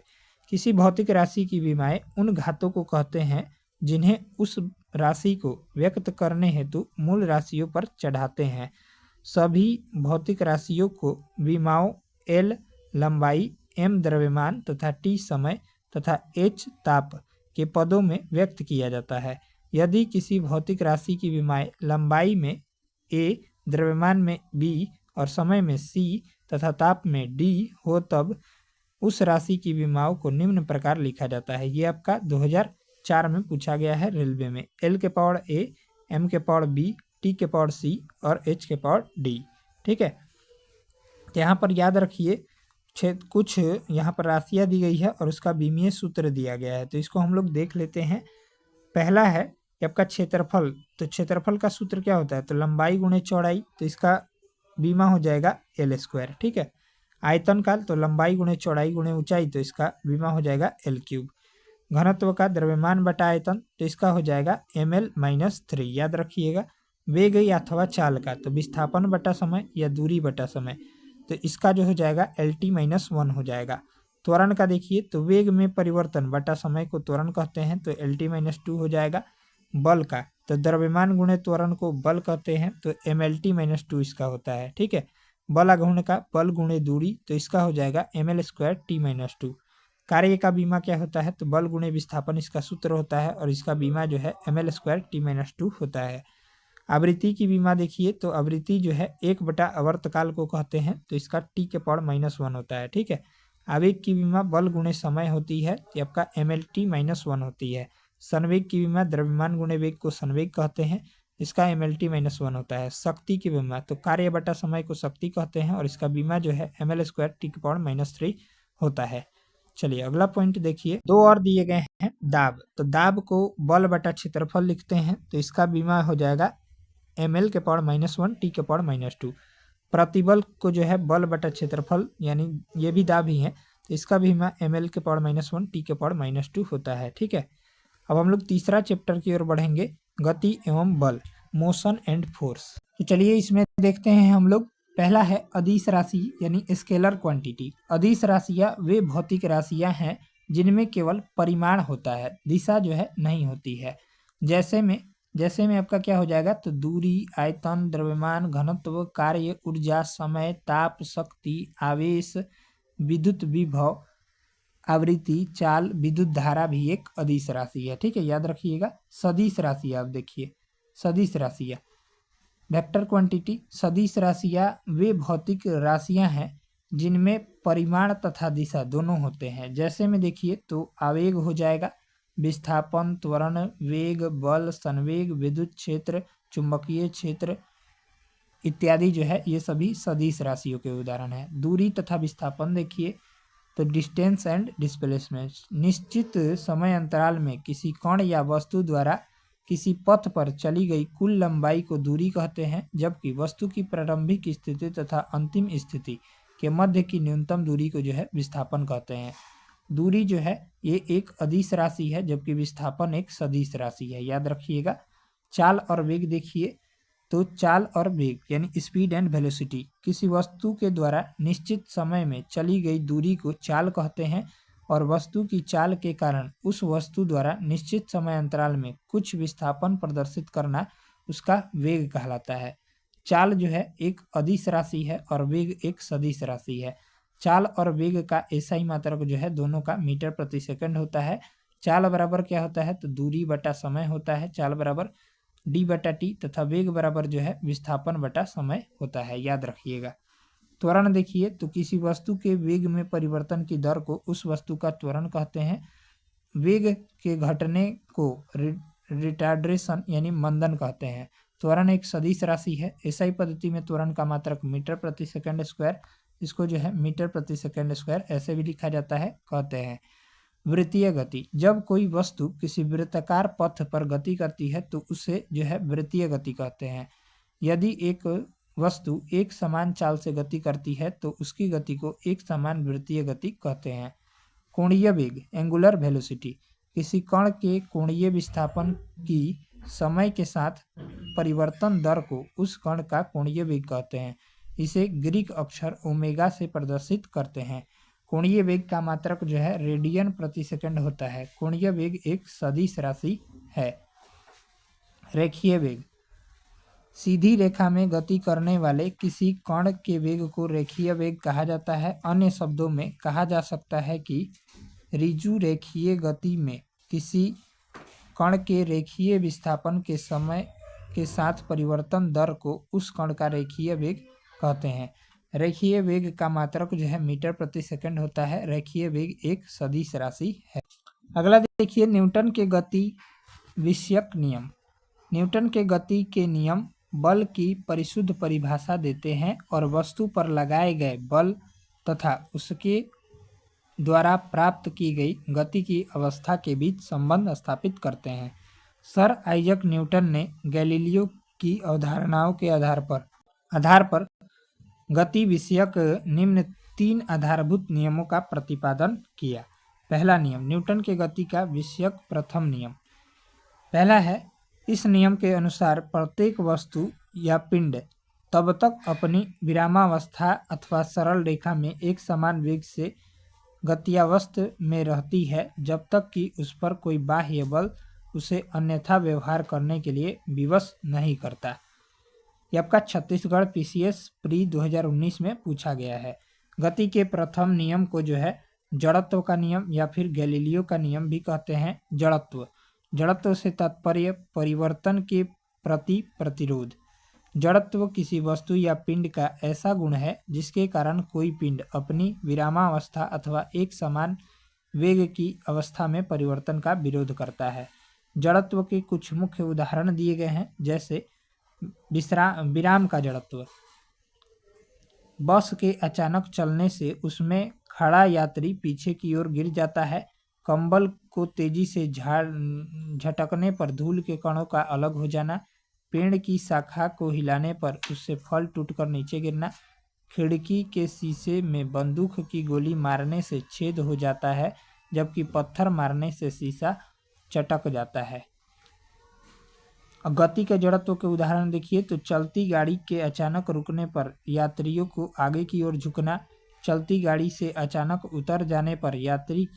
किसी भौतिक राशि की बीमाएं उन घातों को कहते हैं जिन्हें उस राशि को व्यक्त करने हेतु मूल राशियों पर चढ़ाते हैं। सभी भौतिक राशियों को बीमाओं L लंबाई, M द्रव्यमान तथा T समय तथा H ताप के पदों में व्यक्त किया जाता है। यदि किसी भौतिक राशि की बीमाएं लंबाई में A, द्रव्यमान में B और समय में C तथा ताप में D हो, तब उस राशि की बीमाओं को निम्न प्रकार लिखा जाता है। ये आपका 2004 में पूछा गया है रेलवे में। L के पावर A, M के पावर B, T के पावर C और H के पावर D। ठीक है, तो यहाँ पर याद रखिए कुछ यहाँ पर राशियाँ दी गई है और उसका बीमीय सूत्र दिया गया है, तो इसको हम लोग देख लेते हैं। पहला है आपका क्षेत्रफल। तो क्षेत्रफल का सूत्र क्या होता है, तो लंबाई गुणे चौड़ाई, तो इसका बीमा हो जाएगा L²। ठीक है, आयतन काल, तो लंबाई गुणे चौड़ाई गुणे ऊंचाई, तो इसका बीमा हो जाएगा L3। घनत्व का द्रव्यमान बटा आयतन, तो इसका हो जाएगा ml-3। याद रखिएगा। वेग या अथवा चाल का, तो विस्थापन बटा समय या दूरी बटा समय, तो इसका जो हो जाएगा LT-1 हो जाएगा। त्वरण का देखिए, तो वेग में परिवर्तन बटा समय को त्वरण कहते हैं, तो LT-2 हो जाएगा। बल का, तो द्रव्यमान गुणे त्वरण को बल कहते हैं, तो MLT-2 इसका होता है। ठीक है, बल आघूर्ण का बल गुणे दूरी, तो इसका हो जाएगा ML²T-2। कार्य का बीमा क्या होता है, तो बल गुणे विस्थापन इसका सूत्र होता है और इसका बीमा जो है ML²T-2 होता है। आवृत्ति की बीमा देखिए, तो आवृत्ति जो है 1 आवर्तकाल को कहते हैं, तो इसका T के पावर -1 होता है। ठीक है, आवेग की बीमा बल गुणे समय होती है, तो आपका MLT-1 होती है। संवेग की बीमा द्रव्यमान गुणे वेग को संवेग कहते हैं, इसका MLT-1 होता है। शक्ति की बीमा, तो कार्य बटा समय को शक्ति कहते हैं और इसका बीमा जो है ML²T के पावर -3 होता है। चलिए अगला पॉइंट देखिए, दो और दिए गए हैं। दाब, तो दाब को बल बटा क्षेत्रफल लिखते हैं, तो इसका बीमा हो जाएगा ML के पावर -1 T के पावर -2। प्रतिबल को जो है बल बटा क्षेत्रफल, यानी ये भी दाब ही है, तो इसका बीमा ML के पावर -1 T के पावर -2 होता है। ठीक है, अब हम लोग तीसरा चैप्टर की ओर बढ़ेंगे, गति एवं बल, मोशन एंड फोर्स। तो चलिए इसमें देखते हैं हम लोग। पहला है अदिश राशि यानी स्केलर क्वांटिटी। अदिश राशियाँ वे भौतिक राशियाँ हैं जिनमें केवल परिमाण होता है, दिशा जो है नहीं होती है। जैसे में आपका क्या हो जाएगा, तो दूरी, आयतन, द्रव्यमान, घनत्व, कार्य, ऊर्जा, समय, ताप, शक्ति, आवेश, विद्युत विभव, आवृत्ति, चाल, विद्युत धारा भी एक अदिश राशि है। ठीक है, याद रखिएगा। सदिश राशियाँ, आप देखिए सदिश राशियाँ, वेक्टर क्वांटिटी। सदिश राशियाँ वे भौतिक राशियाँ हैं जिनमें परिमाण तथा दिशा दोनों होते हैं। जैसे में देखिए, तो आवेग हो जाएगा, विस्थापन, त्वरण, वेग, बल, संवेग, विद्युत क्षेत्र, चुंबकीय क्षेत्र इत्यादि जो है, ये सभी सदिश राशियों के उदाहरण हैं। दूरी तथा विस्थापन देखिए, तो डिस्टेंस एंड डिस्प्लेसमेंट, निश्चित समय अंतराल में किसी कण या वस्तु द्वारा किसी पथ पर चली गई कुल लंबाई को दूरी कहते हैं, जबकि वस्तु की प्रारंभिक स्थिति तथा अंतिम स्थिति के मध्य की न्यूनतम दूरी को जो है विस्थापन कहते हैं। दूरी जो है ये एक अदिश राशि है, जबकि विस्थापन एक सदिश राशि है, याद रखिएगा। चाल और वेग देखिए, तो चाल और वेग यानी स्पीड एंड वेलोसिटी किसी वस्तु के द्वारा निश्चित समय में चली गई दूरी को चाल कहते हैं, और वस्तु की चाल के कारण उस वस्तु द्वारा निश्चित समय अंतराल में कुछ विस्थापन प्रदर्शित करना उसका वेग कहलाता है। चाल जो है एक अदिश राशि है और वेग एक सदिश राशि है। चाल और वेग का एसआई मात्रक जो है दोनों का मीटर प्रति सेकंड होता है। चाल बराबर क्या होता है, तो दूरी बटा समय होता है। चाल बराबर डी बटा टी तथा वेग बराबर जो है विस्थापन बटा समय होता है, याद रखिएगा। त्वरण देखिए, तो किसी वस्तु के वेग में परिवर्तन की दर को उस वस्तु का त्वरण कहते हैं। वेग के घटने को रिटार्डेशन यानी मंदन कहते हैं। त्वरण एक सदिश राशि है। एसआई पद्धति में त्वरण का मात्रक मीटर प्रति सेकंड स्क्वायर, इसको जो है मीटर प्रति सेकंड स्क्वायर ऐसे भी लिखा जाता है, कहते हैं। वृत्तीय गति, जब कोई वस्तु किसी वृत्ताकार पथ पर गति करती है तो उसे जो है वृत्तीय गति कहते हैं। यदि एक वस्तु एक समान चाल से गति करती है तो उसकी गति को एक समान वृत्तीय गति कहते हैं। कोणीय वेग एंगुलर वेलोसिटी, किसी कण के कोणीय विस्थापन की समय के साथ परिवर्तन दर को उस कण का कोणीय वेग कहते हैं। इसे ग्रीक अक्षर ओमेगा से प्रदर्शित करते हैं। कोणीय वेग का मात्रक जो है रेडियन प्रति सेकंड होता है। कोणीय वेग एक सदिश राशि है। रेखीय वेग, सीधी रेखा में गति करने वाले किसी कण के वेग को रेखीय वेग कहा जाता है। अन्य शब्दों में कहा जा सकता है कि ऋजु रेखीय गति में किसी कण के रेखीय विस्थापन के समय के साथ परिवर्तन दर को उस कण का रेखीय वेग कहते हैं। रेखीय वेग का मात्रक जो है मीटर प्रति सेकंड होता है। रेखीय वेग एक सदिश राशि है। अगला देखिए, न्यूटन के गति विषयक नियम। न्यूटन के गति के नियम बल की परिशुद्ध परिभाषा देते हैं और वस्तु पर लगाए गए बल तथा उसके द्वारा प्राप्त की गई गति की अवस्था के बीच संबंध स्थापित करते हैं। सर आइजक न्यूटन ने गैलीलियो की अवधारणाओं के आधार पर गति विषयक निम्न 3 आधारभूत नियमों का प्रतिपादन किया। पहला नियम, न्यूटन के गति का विषयक प्रथम नियम। पहला है, इस नियम के अनुसार प्रत्येक वस्तु या पिंड तब तक अपनी विरामावस्था अथवा सरल रेखा में एक समान वेग से गत्यावस्था में रहती है जब तक कि उस पर कोई बाह्य बल उसे अन्यथा व्यवहार करने के लिए विवश नहीं करता। ये आपका छत्तीसगढ़ पीसीएस प्री 2019 में पूछा गया है। गति के प्रथम नियम को जो है जड़त्व का नियम या फिर गैलीलियो का नियम भी कहते हैं। जड़त्व से तात्पर्य परिवर्तन के प्रति प्रतिरोध। जड़त्व किसी वस्तु या पिंड का ऐसा गुण है जिसके कारण कोई पिंड अपनी विरामावस्था अथवा एक समान वेग की अवस्था में परिवर्तन का विरोध करता है। जड़त्व के कुछ मुख्य उदाहरण दिए गए हैं, जैसे विराम का जड़त्व, बस के अचानक चलने से उसमें खड़ा यात्री पीछे की ओर गिर जाता है। कंबल को तेजी से झटकने पर धूल के कणों का अलग हो जाना। पेड़ की शाखा को हिलाने पर उससे फल टूटकर नीचे गिरना। खिड़की के शीशे में बंदूक की गोली मारने से छेद हो जाता है जबकि पत्थर मारने से शीशा चटक जाता है। गति के जड़त्व के उदाहरण देखिए, तो चलती गाड़ी के अचानक रुकने पर यात्रियों को आगे की ओर झुकना। चलती गाड़ी से अचानक उतर जाने पर यात्री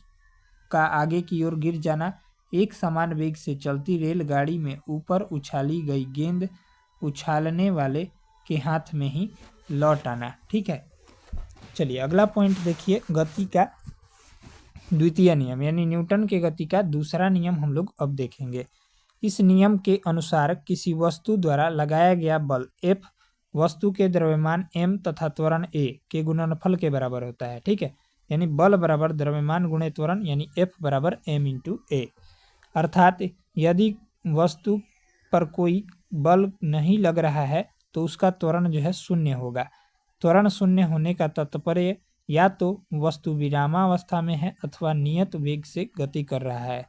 का आगे की ओर गिर जाना। एक समान वेग से चलती रेलगाड़ी में ऊपर उछाली गई गेंद उछालने वाले के हाथ में ही लौट आना। ठीक है, चलिए अगला पॉइंट देखिए, गति का द्वितीय नियम यानी न्यूटन के गति का दूसरा नियम हम लोग अब देखेंगे। इस नियम के अनुसार किसी वस्तु द्वारा लगाया गया बल F वस्तु के द्रव्यमान m तथा त्वरण a के गुणनफल के बराबर होता है। ठीक है, यानी बल बराबर द्रव्यमान गुणे त्वरण यानी F बराबर m इंटू a। अर्थात यदि वस्तु पर कोई बल नहीं लग रहा है तो उसका त्वरण जो है शून्य होगा। त्वरण शून्य होने का तात्पर्य या तो वस्तु विरामावस्था में है अथवा नियत वेग से गति कर रहा है।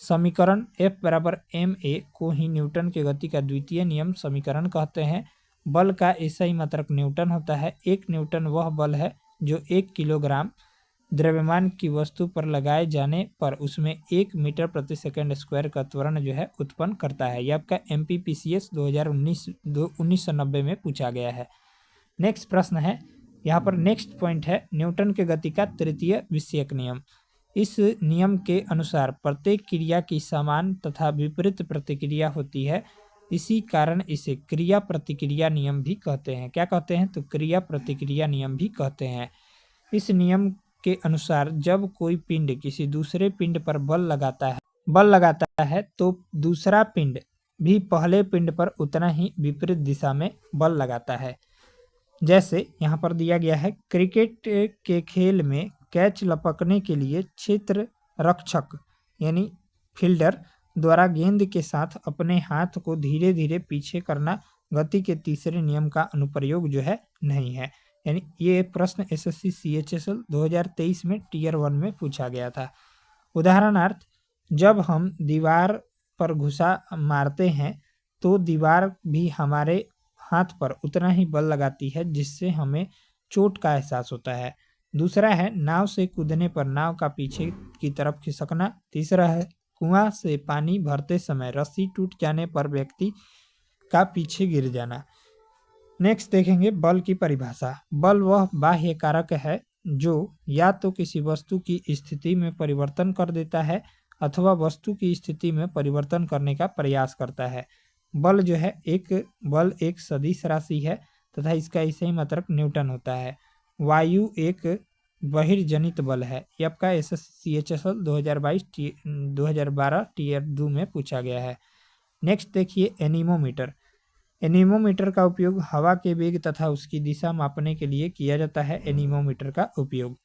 समीकरण F बराबर ma को ही न्यूटन के गति का द्वितीय नियम समीकरण कहते हैं। बल का एसआई मात्रक न्यूटन होता है। एक न्यूटन वह बल है जो 1 किलोग्राम द्रव्यमान की वस्तु पर लगाए जाने पर उसमें 1 मीटर प्रति सेकंड स्क्वायर का त्वरण जो है उत्पन्न करता है। ये आपका MPPCS 1990 में पूछा गया है। नेक्स्ट प्रश्न है, यहाँ पर नेक्स्ट पॉइंट है न्यूटन के गति का तृतीय विषयक नियम। इस नियम के अनुसार प्रत्येक क्रिया की समान तथा विपरीत प्रतिक्रिया होती है, इसी कारण इसे क्रिया प्रतिक्रिया नियम भी कहते हैं। क्या कहते हैं? तो क्रिया प्रतिक्रिया नियम भी कहते हैं। इस नियम के अनुसार जब कोई पिंड किसी दूसरे पिंड पर बल लगाता है तो दूसरा पिंड भी पहले पिंड पर उतना ही विपरीत दिशा में बल लगाता है। जैसे यहाँ पर दिया गया है, क्रिकेट के खेल में कैच लपकने के लिए क्षेत्र रक्षक यानी फील्डर द्वारा गेंद के साथ अपने हाथ को धीरे धीरे पीछे करना गति के तीसरे नियम का अनुप्रयोग जो है नहीं है। यानी ये प्रश्न SSC CHSL 2023 में टियर 1 में पूछा गया था। उदाहरणार्थ, जब हम दीवार पर घुसा मारते हैं तो दीवार भी हमारे हाथ पर उतना ही बल लगाती है जिससे हमें चोट का एहसास होता है। दूसरा है नाव से कूदने पर नाव का पीछे की तरफ खिसकना। तीसरा है कुआं से पानी भरते समय रस्सी टूट जाने पर व्यक्ति का पीछे गिर जाना। नेक्स्ट देखेंगे बल की परिभाषा। बल वह बाह्य कारक है जो या तो किसी वस्तु की स्थिति में परिवर्तन कर देता है अथवा वस्तु की स्थिति में परिवर्तन करने का प्रयास करता है। बल जो है बल एक सदिश राशि है तथा इसका सही मात्रक न्यूटन होता है। वायु एक बहिर्जनित बल है। ये आपका SSC CHSL 2012 टियर 2 में पूछा गया है। नेक्स्ट देखिए एनीमोमीटर। एनीमोमीटर का उपयोग हवा के वेग तथा उसकी दिशा मापने के लिए किया जाता है। एनीमोमीटर का उपयोग।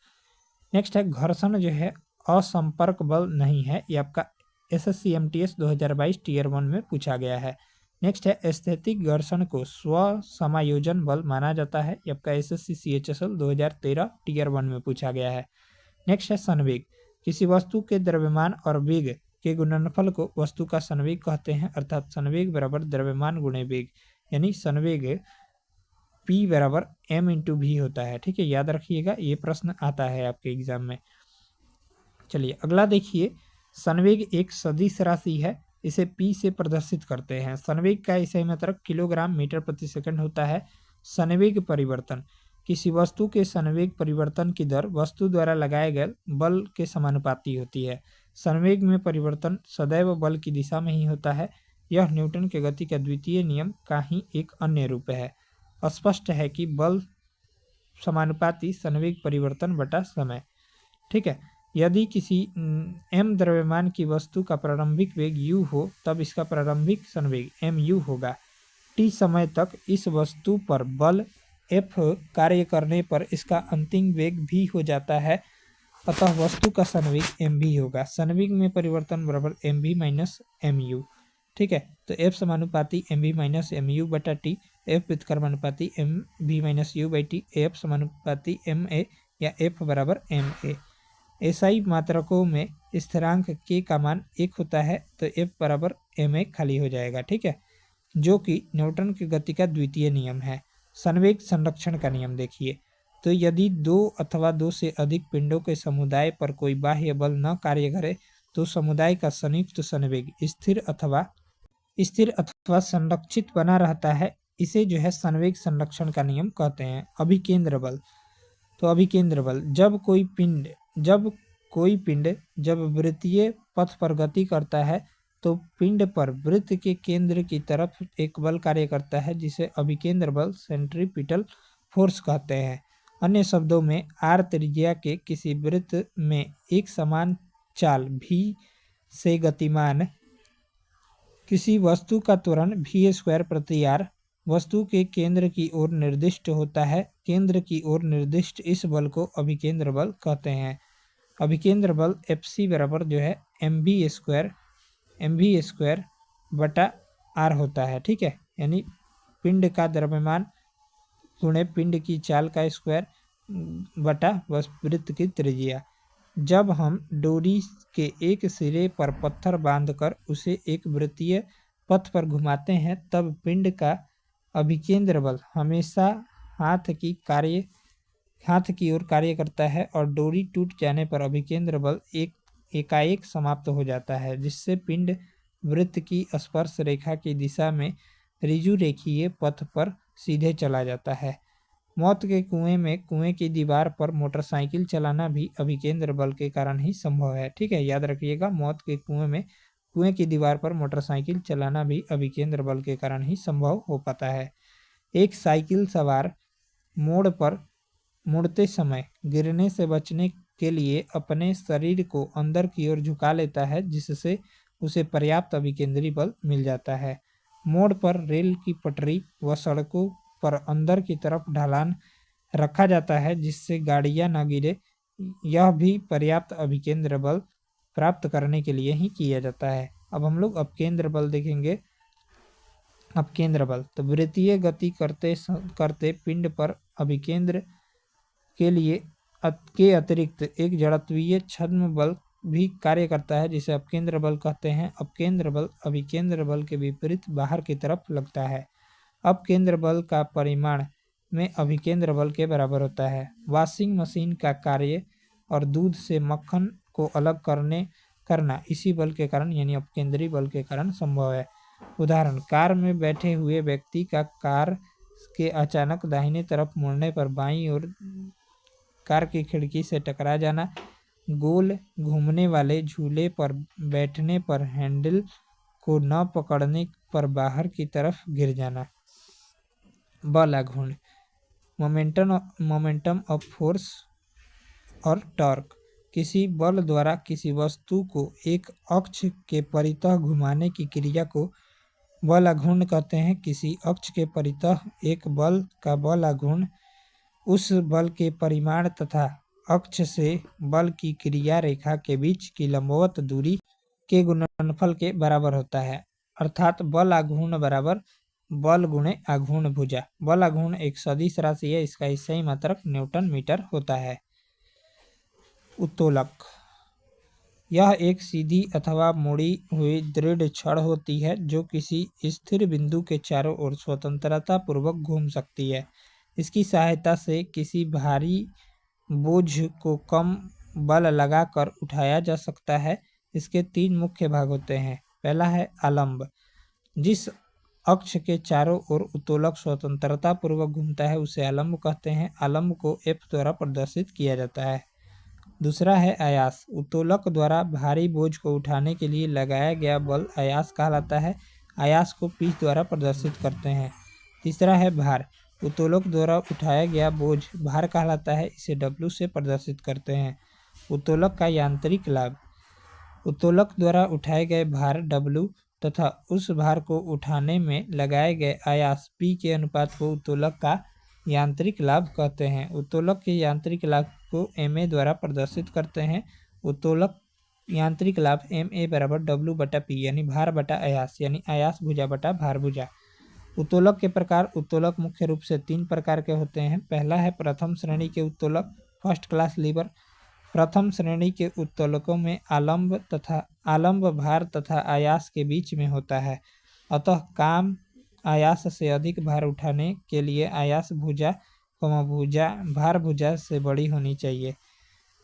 नेक्स्ट है घर्षण जो है असंपर्क बल नहीं है। ये आपका SSC MTS 2022 टियर 1 में पूछा गया है। नेक्स्ट है स्थैतिक घर्षण को स्व समायोजन बल माना जाता है। ये आपका SSC CHSL 2013 टियर 1 में पूछा गया है। नेक्स्ट है संवेग। किसी वस्तु के द्रव्यमान और वेग के गुणनफल को वस्तु का संवेग कहते हैं, अर्थात संवेग बराबर द्रव्यमान गुणे वेग, यानी संवेग P बराबर m/v होता है। ठीक है, याद रखिएगा, ये प्रश्न आता है आपके एग्जाम में। चलिए अगला देखिए, संवेग एक सदिश राशि है, इसे P से प्रदर्शित करते हैं। संवेग का सही मात्रक किलोग्राम मीटर प्रति सेकंड होता है। संवेग परिवर्तन। किसी वस्तु के संवेग परिवर्तन की दर वस्तु द्वारा लगाए गए बल के समानुपाती होती है। संवेग में परिवर्तन सदैव बल की दिशा में ही होता है। यह न्यूटन के गति का द्वितीय नियम का ही एक अन्य रूप है। स्पष्ट है कि बल समानुपाती संवेग परिवर्तन बटा समय। ठीक है, यदि किसी m द्रव्यमान की वस्तु का प्रारंभिक वेग u हो तब इसका प्रारंभिक संवेग mu होगा। t समय तक इस वस्तु पर बल F कार्य करने पर इसका अंतिम वेग v हो जाता है, अतः वस्तु का संवेग mv होगा। संवेग में परिवर्तन बराबर mv माइनस mu। ठीक है, तो F समानुपाती mv माइनस mu बटा t, F व्युत्क्रमानुपाती mv minus u by t, F समानुपाती ma या F बराबर ma। SI मात्रकों में स्थिरांक k का मान 1 होता है तो F बराबर ma खाली हो जाएगा। ठीक है, जो कि न्यूटन की गति का द्वितीय नियम है। संवेग संरक्षण का नियम देखिए, तो यदि दो अथवा दो से अधिक पिंडों के समुदाय पर कोई बाह्य बल न कार्य करे तो समुदाय का संयुक्त संवेग स्थिर अथवा संरक्षित बना रहता है। इसे जो है संवेग संरक्षण का नियम कहते हैं। अभिकेंद्र बल। तो अभिकेंद्र बल, जब कोई पिंड जब वृत्तीय पथ पर गति करता है तो पिंड पर वृत्त के केंद्र की तरफ एक बल कार्य करता है जिसे अभिकेंद्र बल सेंट्रीपिटल फोर्स कहते हैं। अन्य शब्दों में r त्रिज्या के किसी वृत्त में एक समान चाल v से गतिमान किसी वस्तु का त्वरण v² प्रति r वस्तु के केंद्र की ओर निर्दिष्ट होता है। केंद्र की ओर निर्दिष्ट इस बल को अभिकेंद्र बल कहते हैं। अभिकेंद्र बल Fc बराबर जो है mv² बटा r होता है। ठीक है, यानी पिंड का द्रव्यमान गुणे पिंड की चाल का स्क्वायर बटा वृत्त की त्रिज्या। जब हम डोरी के एक सिरे पर पत्थर बांधकर उसे एक वृत्तीय पथ पर घुमाते हैं तब पिंड का अभिकेंद्र बल हमेशा हाथ की कार्य हाथ की ओर कार्य करता है और डोरी टूट जाने पर अभिकेंद्र बल एकाएक समाप्त हो जाता है, जिससे पिंड वृत्त की स्पर्श रेखा की दिशा में ऋजु रेखीय पथ पर सीधे चला जाता है। मौत के कुएं में कुएं की दीवार पर मोटरसाइकिल चलाना भी अभिकेंद्र बल के कारण ही संभव है। ठीक है, याद रखिएगा, मौत के कुएं में कुएं की दीवार पर मोटरसाइकिल चलाना भी अभिकेंद्र बल के कारण ही संभव हो पाता है। एक साइकिल सवार मोड़ पर मुड़ते समय गिरने से बचने के लिए अपने शरीर को अंदर की ओर झुका लेता है, जिससे उसे पर्याप्त अभिकेंद्री बल मिल जाता है। मोड़ पर रेल की पटरी व सड़कों पर अंदर की तरफ ढलान रखा जाता है, जिससे गाड़ियां न गिरे। यह भी पर्याप्त अभिकेंद्र बल प्राप्त करने के लिए ही किया जाता है। अब हम लोग अपकेंद्र बल देखेंगे। अपकेंद्र बल तो वृत्तीय गति करते पिंड पर अभिकेंद्र के लिए के अतिरिक्त एक जड़त्वीय छद्म बल भी कार्य करता है, जिसे अपकेंद्र बल कहते हैं। अपकेंद्र बल अभिकेंद्र बल के विपरीत बाहर की तरफ लगता है। अपकेंद्र बल का परिमाण में अभिकेंद्र बल के बराबर होता है। वॉशिंग मशीन का कार्य और दूध से मक्खन को अलग करना इसी बल के कारण यानी अपकेंद्री बल के कारण संभव है। उदाहरण, कार में बैठे हुए व्यक्ति का कार के अचानक दाहिने तरफ मुड़ने पर बाईं ओर कार की खिड़की से टकरा जाना, गोल घूमने वाले झूले पर बैठने पर हैंडल को न पकड़ने पर बाहर की तरफ गिर जाना। बल आघूर्ण, मोमेंटम ऑफ फोर्स और टॉर्क, किसी बल द्वारा किसी वस्तु को एक अक्ष के परितः घुमाने की क्रिया को बल आघूर्ण कहते हैं। किसी अक्ष के परितः एक बल का बल आघूर्ण उस बल के परिमाण तथा अक्ष से बल की क्रिया रेखा के बीच की लंबवत दूरी के गुणनफल के बराबर होता है। अर्थात बल आघूर्ण बराबर बल गुणे आघूर्ण भुजा। बल आघूर्ण एक सदिश राशि है, इसका ईसाई मात्रक न्यूटन मीटर होता है। उत्तोलक, यह एक सीधी अथवा मुड़ी हुई दृढ़ छड़ होती है जो किसी स्थिर बिंदु के चारों ओर स्वतंत्रता पूर्वक घूम सकती है। इसकी सहायता से किसी भारी बोझ को कम बल लगाकर उठाया जा सकता है। इसके तीन मुख्य भाग होते हैं। पहला है आलंब, जिस अक्ष के चारों ओर उत्तोलक स्वतंत्रता पूर्वक घूमता है उसे आलंब कहते हैं। आलंब को F द्वारा प्रदर्शित किया जाता है। दूसरा है आयास, उत्तोलक द्वारा भारी बोझ को उठाने के लिए लगाया गया बल आयास कहलाता है। आयास को P द्वारा प्रदर्शित करते हैं। तीसरा है भार, उत्तोलक द्वारा उठाया गया बोझ भार कहलाता है, इसे W से प्रदर्शित करते हैं। उत्तोलक का यांत्रिक लाभ, उत्तोलक द्वारा उठाए गए भार W तथा उस भार को उठाने में लगाए गए आयास P के अनुपात को उत्तोलक का यांत्रिक लाभ कहते हैं। उत्तोलक के यांत्रिक लाभ को MA द्वारा प्रदर्शित करते हैं। उत्तोलक यांत्रिक लाभ MA बराबर W बटा P यानी भार बटा आयास यानी आयास भुजा बटा भार भुजा। उत्तोलक के प्रकार, उत्तोलक मुख्य रूप से तीन प्रकार के होते हैं। पहला है प्रथम श्रेणी के उत्तोलक, फर्स्ट क्लास लीवर। प्रथम श्रेणी के उत्तोलकों में आलंब भार तथा आयास के बीच में होता है, अतः काम आयास से अधिक भार उठाने के लिए आयास भुजा भार भुजा से बड़ी होनी चाहिए।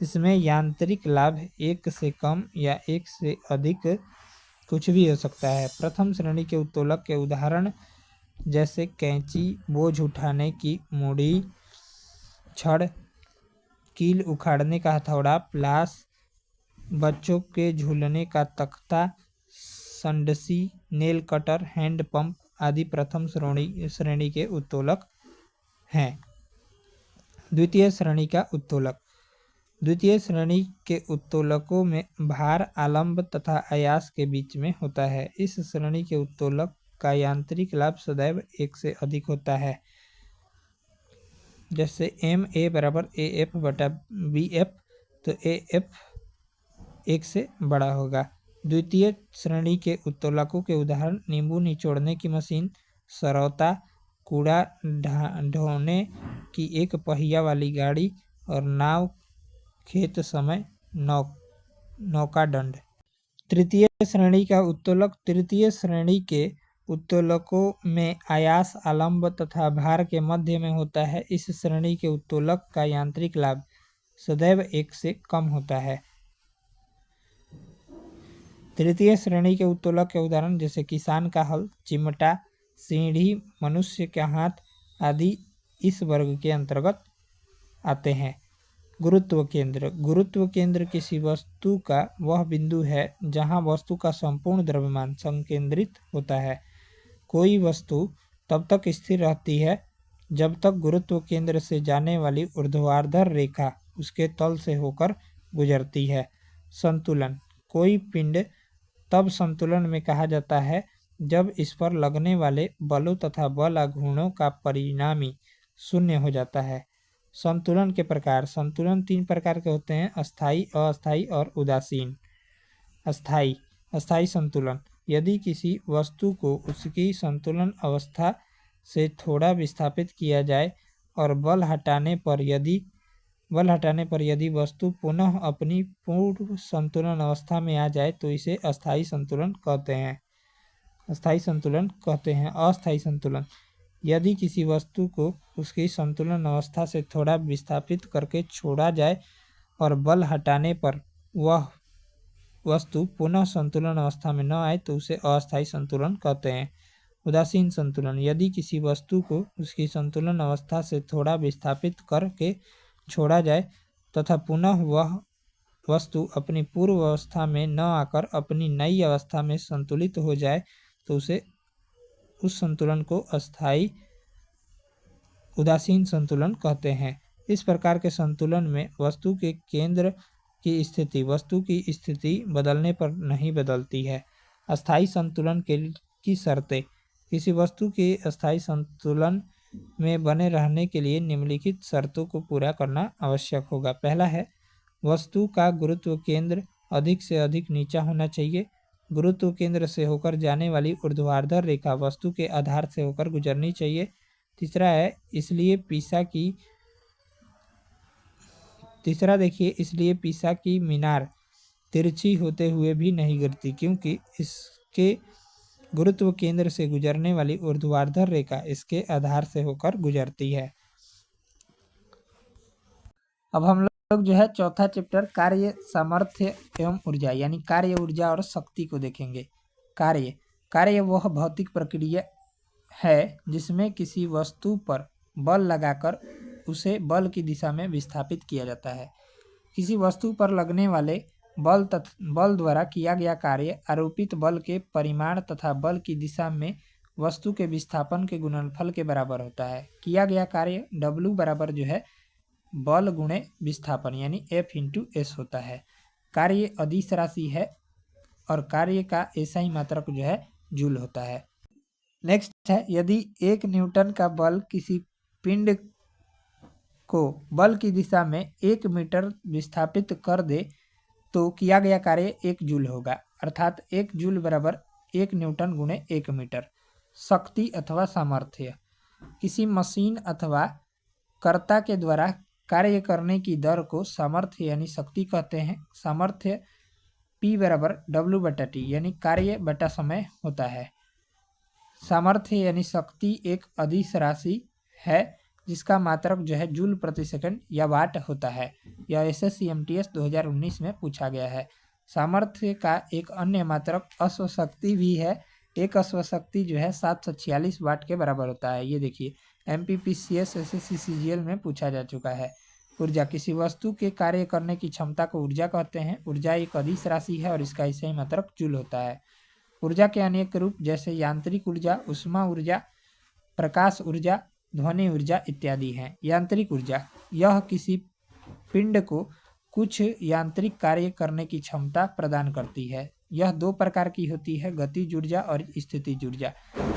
इसमें यांत्रिक लाभ एक से कम या एक से अधिक कुछ भी हो सकता है। प्रथम श्रेणी के उत्तोलक के उदाहरण जैसे कैंची, बोझ उठाने की मुड़ी, छड़, कील उखाड़ने का हथौड़ा, प्लास, बच्चों के झूलने का तख्ता, संडसी, नेल कटर, हैंड पंप आदि प्रथम श्रेणी के उत्तोलक हैं। द्वितीय श्रेणी का उत्तोलक, द्वितीय श्रेणी के उत्तोलकों में भार आलंब तथा आयास के बीच में होता है। इस श्रेणी के उत्तोलक का यांत्रिक लाभ सदैव एक से अधिक होता है। जैसे MA बराबर AF बटा BF, तो AF एक से बड़ा होगा। द्वितीय श्रेणी के उत्तोलकों के उदाहरण नींबू निचोड़ने की मशीन, सरौता, कूड़ा ढोने की एक पहिया वाली गाड़ी और नाव, खेत समय नौका दंड। तृतीय श्रेणी का उत्तोलक, तृतीय श्रेणी के उत्तोलकों में आयास आलंब तथा भार के मध्य में होता है। इस श्रेणी के उत्तोलक का यांत्रिक लाभ सदैव 1 से कम होता है। तृतीय श्रेणी के उत्तोलक के उदाहरण जैसे किसान का हल, चिमटा, सीढ़ी, मनुष्य का हाथ आदि इस वर्ग के अंतर्गत आते हैं। गुरुत्व केंद्र। गुरुत्व केंद्र किसी वस्तु का वह बिंदु है जहां वस्तु का संपूर्ण द्रव्यमान संकेंद्रित होता है। कोई वस्तु तब तक स्थिर रहती है जब तक गुरुत्व केंद्र से जाने वाली ऊर्ध्वाधर रेखा उसके तल से होकर गुजरती है। संतुलन। कोई पिंड तब संतुलन में कहा जाता है जब इस पर लगने वाले बलों तथा बल आघूर्णों का परिणामी शून्य हो जाता है। संतुलन के प्रकार। संतुलन 3 प्रकार के होते हैं: अस्थायी, अस्थायी और उदासीन। अस्थायी। अस्थायी संतुलन। यदि किसी वस्तु को उसकी संतुलन अवस्था से थोड़ा विस्थापित किया जाए और बल हटाने पर यदि वस्तु पुनः अपनी पूर्व संतुलन अवस्था में आ जाए तो इसे अस्थायी संतुलन कहते हैं। अस्थायी संतुलन कहते हैं। अस्थायी संतुलन। यदि किसी वस्तु को उसकी संतुलन अवस्था से थोड़ा विस्थापित करके छोड़ा जाए और बल हटाने पर वह वस्तु पुनः संतुलन अवस्था में न आए तो उसे अस्थायी संतुलन कहते हैं। उदासीन संतुलन। यदि किसी वस्तु को उसकी संतुलन अवस्था से थोड़ा विस्थापित करके छोड़ा जाए तथा पुनः वह वस्तु अपनी पूर्व अवस्था में न आकर अपनी नई अवस्था में संतुलित हो जाए तो उस संतुलन को अस्थायी उदासीन संतुलन कहते हैं। इस प्रकार के संतुलन में वस्तु के केंद्र की स्थिति वस्तु की स्थिति बदलने पर नहीं बदलती है। अस्थायी संतुलन की शर्तें। किसी वस्तु के अस्थायी संतुलन में बने रहने के लिए निम्नलिखित शर्तों को पूरा करना आवश्यक होगा। पहला है, वस्तु का गुरुत्व केंद्र अधिक से अधिक नीचा होना चाहिए। गुरुत्व केंद्र से होकर जाने वाली ऊर्ध्वाधर रेखा वस्तु के आधार से होकर गुजरनी चाहिए। तीसरा इसलिए पीसा की मीनार तिरछी होते हुए भी नहीं गिरती क्योंकि इसके गुरुत्व केंद्र से गुजरने वाली ऊर्ध्वाधर रेखा इसके आधार से होकर गुजरती है। अब हम लोग जो है चौथा चैप्टर कार्य, सामर्थ्य एवं ऊर्जा यानी कार्य, ऊर्जा और शक्ति को देखेंगे। कार्य वह भौतिक प्रक्रिया है जिसमें किसी वस्तु पर बल लगाकर उसे बल की दिशा में विस्थापित किया जाता है। किसी वस्तु पर लगने वाले बल द्वारा किया गया कार्य आरोपित बल के परिमाण तथा बल की दिशा में वस्तु के विस्थापन के गुणनफल के बराबर होता है। किया गया कार्य W बराबर जो है बल गुणे विस्थापन यानी F/S होता है। कार्य अदिश राशि है और कार्य का ऐसा ही मात्रक जो है जूल होता है। नेक्स्ट है, यदि 1 न्यूटन का बल किसी पिंड को बल की दिशा में 1 मीटर विस्थापित कर दे तो किया गया कार्य 1 जूल होगा, अर्थात 1 जूल बराबर 1 न्यूटन गुणे 1 मीटर। शक्ति अथवा सामर्थ्य। किसी मशीन अथवा कर्ता के द्वारा कार्य करने की दर को सामर्थ्य यानी शक्ति कहते हैं। सामर्थ्य P बराबर W/T यानी कार्य बटा समय होता है। सामर्थ्य यानी शक्ति एक अदिश राशि है जिसका मात्रक जो है जूल प्रति सेकंड या वाट होता है। यह SSC/MTS 2019 में पूछा गया है। सामर्थ्य का एक अन्य मात्रक अश्वशक्ति भी है। एक अश्वशक्ति जो है 746 वाट के बराबर होता है। ये देखिए MPPCS SSC CGL में पूछा जा चुका है। ऊर्जा। किसी वस्तु के कार्य करने की क्षमता को ऊर्जा कहते हैं। ऊर्जा एक अदिश राशि है और इसका ऐसा ही मात्रक जूल होता है। ऊर्जा के अनेक रूप जैसे यांत्रिक ऊर्जा, ऊष्मा ऊर्जा, प्रकाश ऊर्जा, ध्वनि ऊर्जा इत्यादि हैं। यांत्रिक ऊर्जा, यह किसी पिंड को कुछ यांत्रिक कार्य करने की क्षमता प्रदान करती है। यह 2 प्रकार की होती है, गतिज ऊर्जा और स्थितिज ऊर्जा।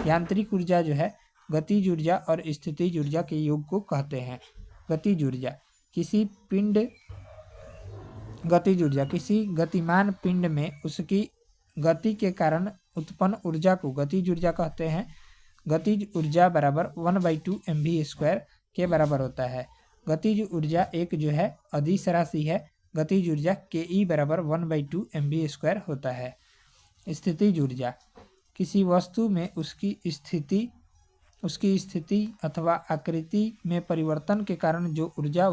यांत्रिक ऊर्जा जो है गतिज ऊर्जा और स्थितिज ऊर्जा के योग को कहते हैं। गतिज ऊर्जा, किसी गतिमान पिंड में उसकी गति के कारण उत्पन्न ऊर्जा को गतिज ऊर्जा कहते हैं। गतिज ऊर्जा बराबर 1/2 mv² के बराबर होता है। गतिज ऊर्जा एक जो है अदिश राशि है। गतिज ऊर्जा Ke बराबर 1/2 mv² होता है। स्थितिज ऊर्जा, किसी वस्तु में उसकी स्थिति अथवा आकृति में परिवर्तन के कारण जो ऊर्जा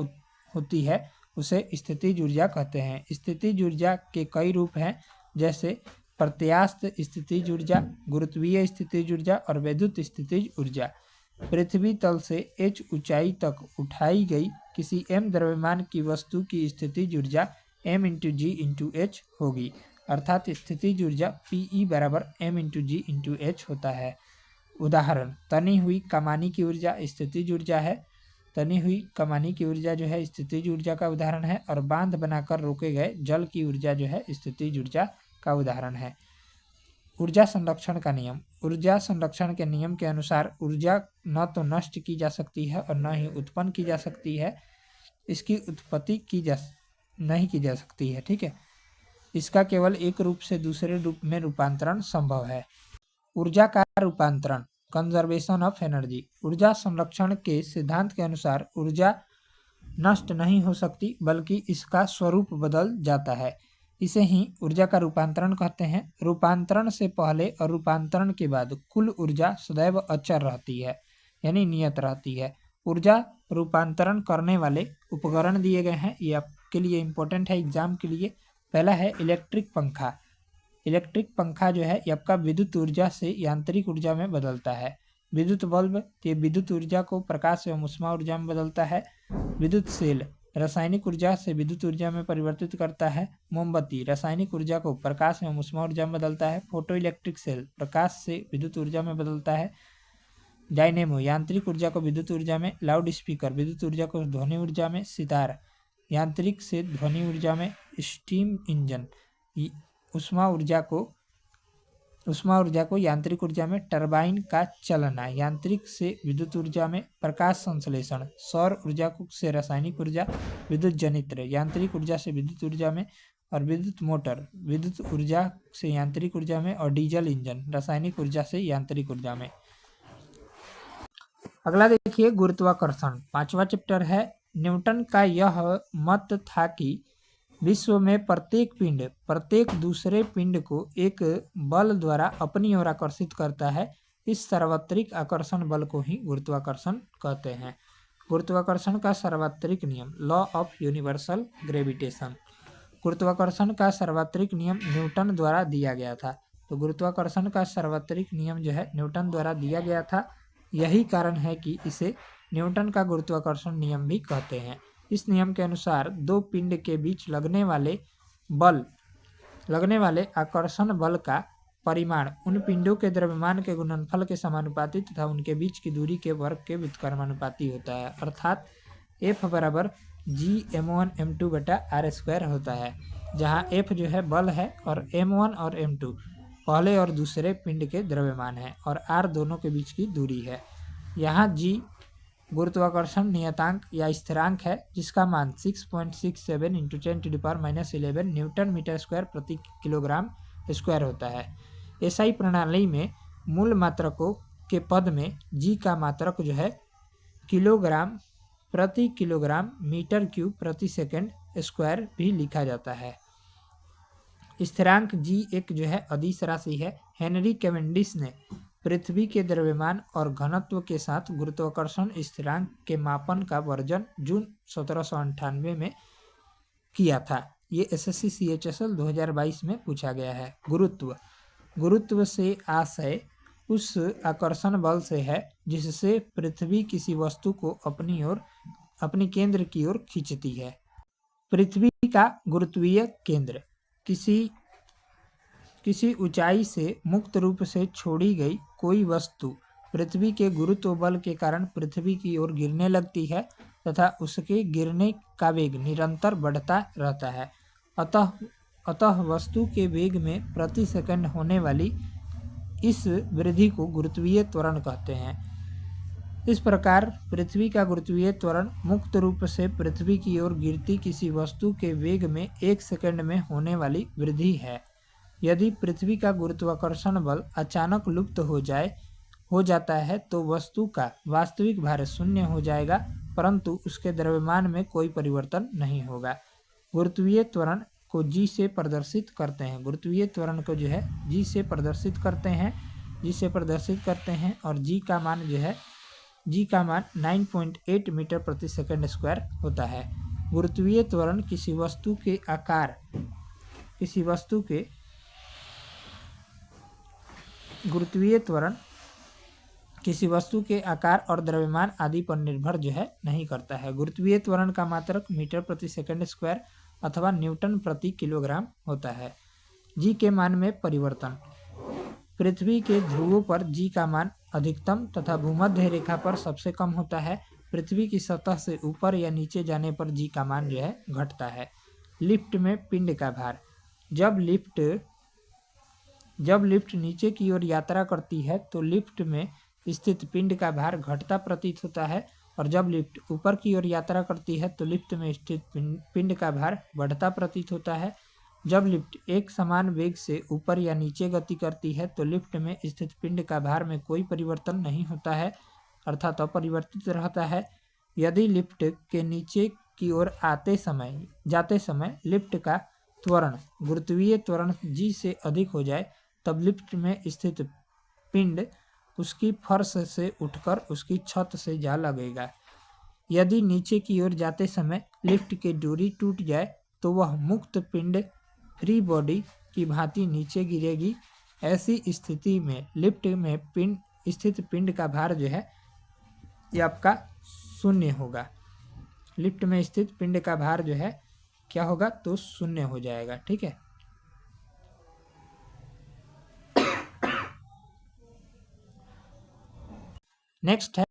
होती है उसे स्थितिज ऊर्जा कहते हैं। स्थितिज ऊर्जा के कई रूप हैं, जैसे प्रत्यास्थ स्थितिज ऊर्जा, गुरुत्वीय स्थितिज ऊर्जा और वैद्युत स्थितिज ऊर्जा। पृथ्वी तल से h ऊंचाई तक उठाई गई किसी m द्रव्यमान की वस्तु की स्थितिज ऊर्जा m × g × h होगी, अर्थात स्थितिज ऊर्जा Pe बराबर m × g × h होता है। उदाहरण, तनी हुई कमानी की ऊर्जा स्थितिज ऊर्जा है। तनी हुई कमानी की ऊर्जा जो है स्थितिज ऊर्जा का उदाहरण है, और बांध बनाकर रोके गए जल की ऊर्जा जो है स्थितिज ऊर्जा का उदाहरण है। ऊर्जा संरक्षण का नियम। ऊर्जा संरक्षण के नियम के अनुसार ऊर्जा न तो नष्ट की जा सकती है और न ही उत्पन्न की जा सकती है। इसकी उत्पत्ति नहीं की जा सकती है। ठीक है, इसका केवल एक रूप से दूसरे रूप में रूपांतरण संभव है। ऊर्जा का रूपांतरण, कंजर्वेशन ऑफ एनर्जी। ऊर्जा संरक्षण के सिद्धांत के अनुसार ऊर्जा नष्ट नहीं हो सकती, बल्कि इसका स्वरूप बदल जाता है। इसे ही ऊर्जा का रूपांतरण कहते हैं। रूपांतरण से पहले और रूपांतरण के बाद कुल ऊर्जा सदैव अचर रहती है, यानी नियत रहती है। ऊर्जा रूपांतरण करने वाले उपकरण दिए गए हैं, ये आपके लिए इम्पोर्टेंट है एग्जाम के लिए। पहला है इलेक्ट्रिक पंखा। इलेक्ट्रिक पंखा जो है ये आपका विद्युत ऊर्जा से यांत्रिक ऊर्जा में बदलता है। विद्युत बल्ब ये विद्युत ऊर्जा को प्रकाश एवं ऊष्मा ऊर्जा में बदलता है। विद्युत सेल रासायनिक ऊर्जा से विद्युत ऊर्जा में परिवर्तित करता है। मोमबत्ती रासायनिक ऊर्जा को प्रकाश एवं ऊष्मा ऊर्जा में बदलता है। फोटो इलेक्ट्रिक सेल प्रकाश से विद्युत ऊर्जा में बदलता है। डायनेमो यांत्रिक ऊर्जा को विद्युत ऊर्जा में। लाउड स्पीकर विद्युत ऊर्जा को ध्वनि ऊर्जा में। सितार यांत्रिक से ध्वनि ऊर्जा में। स्टीम इंजन ऊष्मा ऊर्जा को यांत्रिक ऊर्जा में। टरबाइन का चलना यांत्रिक से विद्युत ऊर्जा में। प्रकाश संश्लेषण सौर ऊर्जा से रासायनिक ऊर्जा। विद्युत जनित्र यांत्रिक ऊर्जा से विद्युत ऊर्जा में। और विद्युत मोटर विद्युत ऊर्जा से यांत्रिक ऊर्जा में। और डीजल इंजन रासायनिक ऊर्जा से यांत्रिक ऊर्जा में। अगला देखिए गुरुत्वाकर्षण, 5वां चैप्टर है। न्यूटन का यह मत था कि विश्व में प्रत्येक दूसरे पिंड को एक बल द्वारा अपनी ओर आकर्षित करता है। इस सार्वत्रिक आकर्षण बल को ही गुरुत्वाकर्षण कहते हैं। गुरुत्वाकर्षण का सार्वत्रिक नियम, लॉ ऑफ यूनिवर्सल ग्रेविटेशन। गुरुत्वाकर्षण का सार्वत्रिक नियम न्यूटन द्वारा दिया गया था। तो गुरुत्वाकर्षण का सार्वत्रिक नियम जो है न्यूटन द्वारा दिया गया था। यही कारण है कि इसे न्यूटन का गुरुत्वाकर्षण नियम भी कहते हैं। इस नियम के अनुसार दो पिंड के बीच लगने वाले आकर्षण बल का परिमाण उन पिंडों के द्रव्यमान के गुणनफल के समानुपाती तथा उनके बीच की दूरी के वर्ग के व्युत्क्रमानुपाती होता है, अर्थात F बराबर G m1m2/r² होता है, जहां F जो है बल है और m1 और m2 पहले और दूसरे पिंड के द्रव्यमान है और r दोनों के बीच की दूरी है। यहाँ G गुरुत्वाकर्षण नियतांक या स्थिरांक है, जिसका मान 6.67 × 10⁻11 न्यूटन मीटर स्क्वायर प्रति किलोग्राम स्क्वायर होता है। एसआई प्रणाली में मूल मात्रकों के पद में G का मात्रक जो है किलोग्राम प्रति किलोग्राम मीटर क्यूब प्रति सेकंड स्क्वायर भी लिखा जाता है। स्थिरांक G एक जो है अदिश राशि है। हेनरी कैवेंडिश ने पृथ्वी के द्रव्यमान और घनत्व के साथ गुरुत्वाकर्षण स्थिरांक के मापन का वर्जन जून 1798 में किया था। ये SSC CHSL 2022 में पूछा गया है। गुरुत्व से आशय उस आकर्षण बल से है जिससे पृथ्वी किसी वस्तु को अपनी केंद्र की ओर खींचती है। पृथ्वी का गुरुत्वीय केंद्र किसी ऊंचाई से मुक्त रूप से छोड़ी गई कोई वस्तु पृथ्वी के गुरुत्व बल के कारण पृथ्वी की ओर गिरने लगती है तथा उसके गिरने का वेग निरंतर बढ़ता रहता है। अतः वस्तु के वेग में प्रति सेकंड होने वाली इस वृद्धि को गुरुत्वीय त्वरण कहते हैं। इस प्रकार पृथ्वी का गुरुत्वीय त्वरण मुक्त रूप से पृथ्वी की ओर गिरती किसी वस्तु के वेग में 1 सेकंड में होने वाली वृद्धि है। यदि पृथ्वी का गुरुत्वाकर्षण बल अचानक लुप्त हो जाता है तो वस्तु का वास्तविक भार शून्य हो जाएगा, परंतु उसके द्रव्यमान में कोई परिवर्तन नहीं होगा। गुरुत्वीय त्वरण को G से प्रदर्शित करते हैं। गुरुत्वीय त्वरण को जो है G से प्रदर्शित करते हैं। जिसे प्रदर्शित करते हैं, और जी का मान जो है, जी का मान 9.8 मीटर प्रति सेकंड स्क्वायर होता है। गुरुत्वीय त्वरण किसी वस्तु के आकार, गुरुत्वीय त्वरण किसी वस्तु के आकार और द्रव्यमान आदि पर निर्भर जो है नहीं करता है। गुरुत्वीय त्वरण का मात्रक मीटर प्रति सेकंड स्क्वायर अथवा न्यूटन प्रति किलोग्राम होता है। जी के मान में परिवर्तन। पृथ्वी के ध्रुवों पर जी का मान अधिकतम तथा भूमध्य रेखा पर सबसे कम होता है। पृथ्वी की सतह से ऊपर या नीचे जाने पर जी का मान जो है घटता है। लिफ्ट में पिंड का भार। जब लिफ्ट नीचे की ओर यात्रा करती है तो लिफ्ट में स्थित पिंड का भार घटता प्रतीत होता है, और जब लिफ्ट ऊपर की ओर यात्रा करती है तो लिफ्ट में स्थित पिंड का भार बढ़ता प्रतीत होता है। जब लिफ्ट एक समान वेग से ऊपर या नीचे गति करती है तो लिफ्ट में स्थित पिंड का भार में कोई परिवर्तन नहीं होता है, अर्थात अपरिवर्तित रहता है। यदि लिफ्ट के नीचे की ओर जाते समय लिफ्ट का त्वरण गुरुत्वीय त्वरण जी से अधिक हो जाए, तब लिफ्ट में स्थित पिंड उसकी फर्श से उठकर उसकी छत से जा लगेगा। यदि नीचे की ओर जाते समय लिफ्ट की डोरी टूट जाए तो वह मुक्त पिंड फ्री बॉडी की भांति नीचे गिरेगी। ऐसी स्थिति में लिफ्ट में स्थित पिंड का भार जो है ये आपका शून्य होगा। लिफ्ट में स्थित पिंड का भार जो है क्या होगा, तो शून्य हो जाएगा। ठीक है। नेक्स्ट है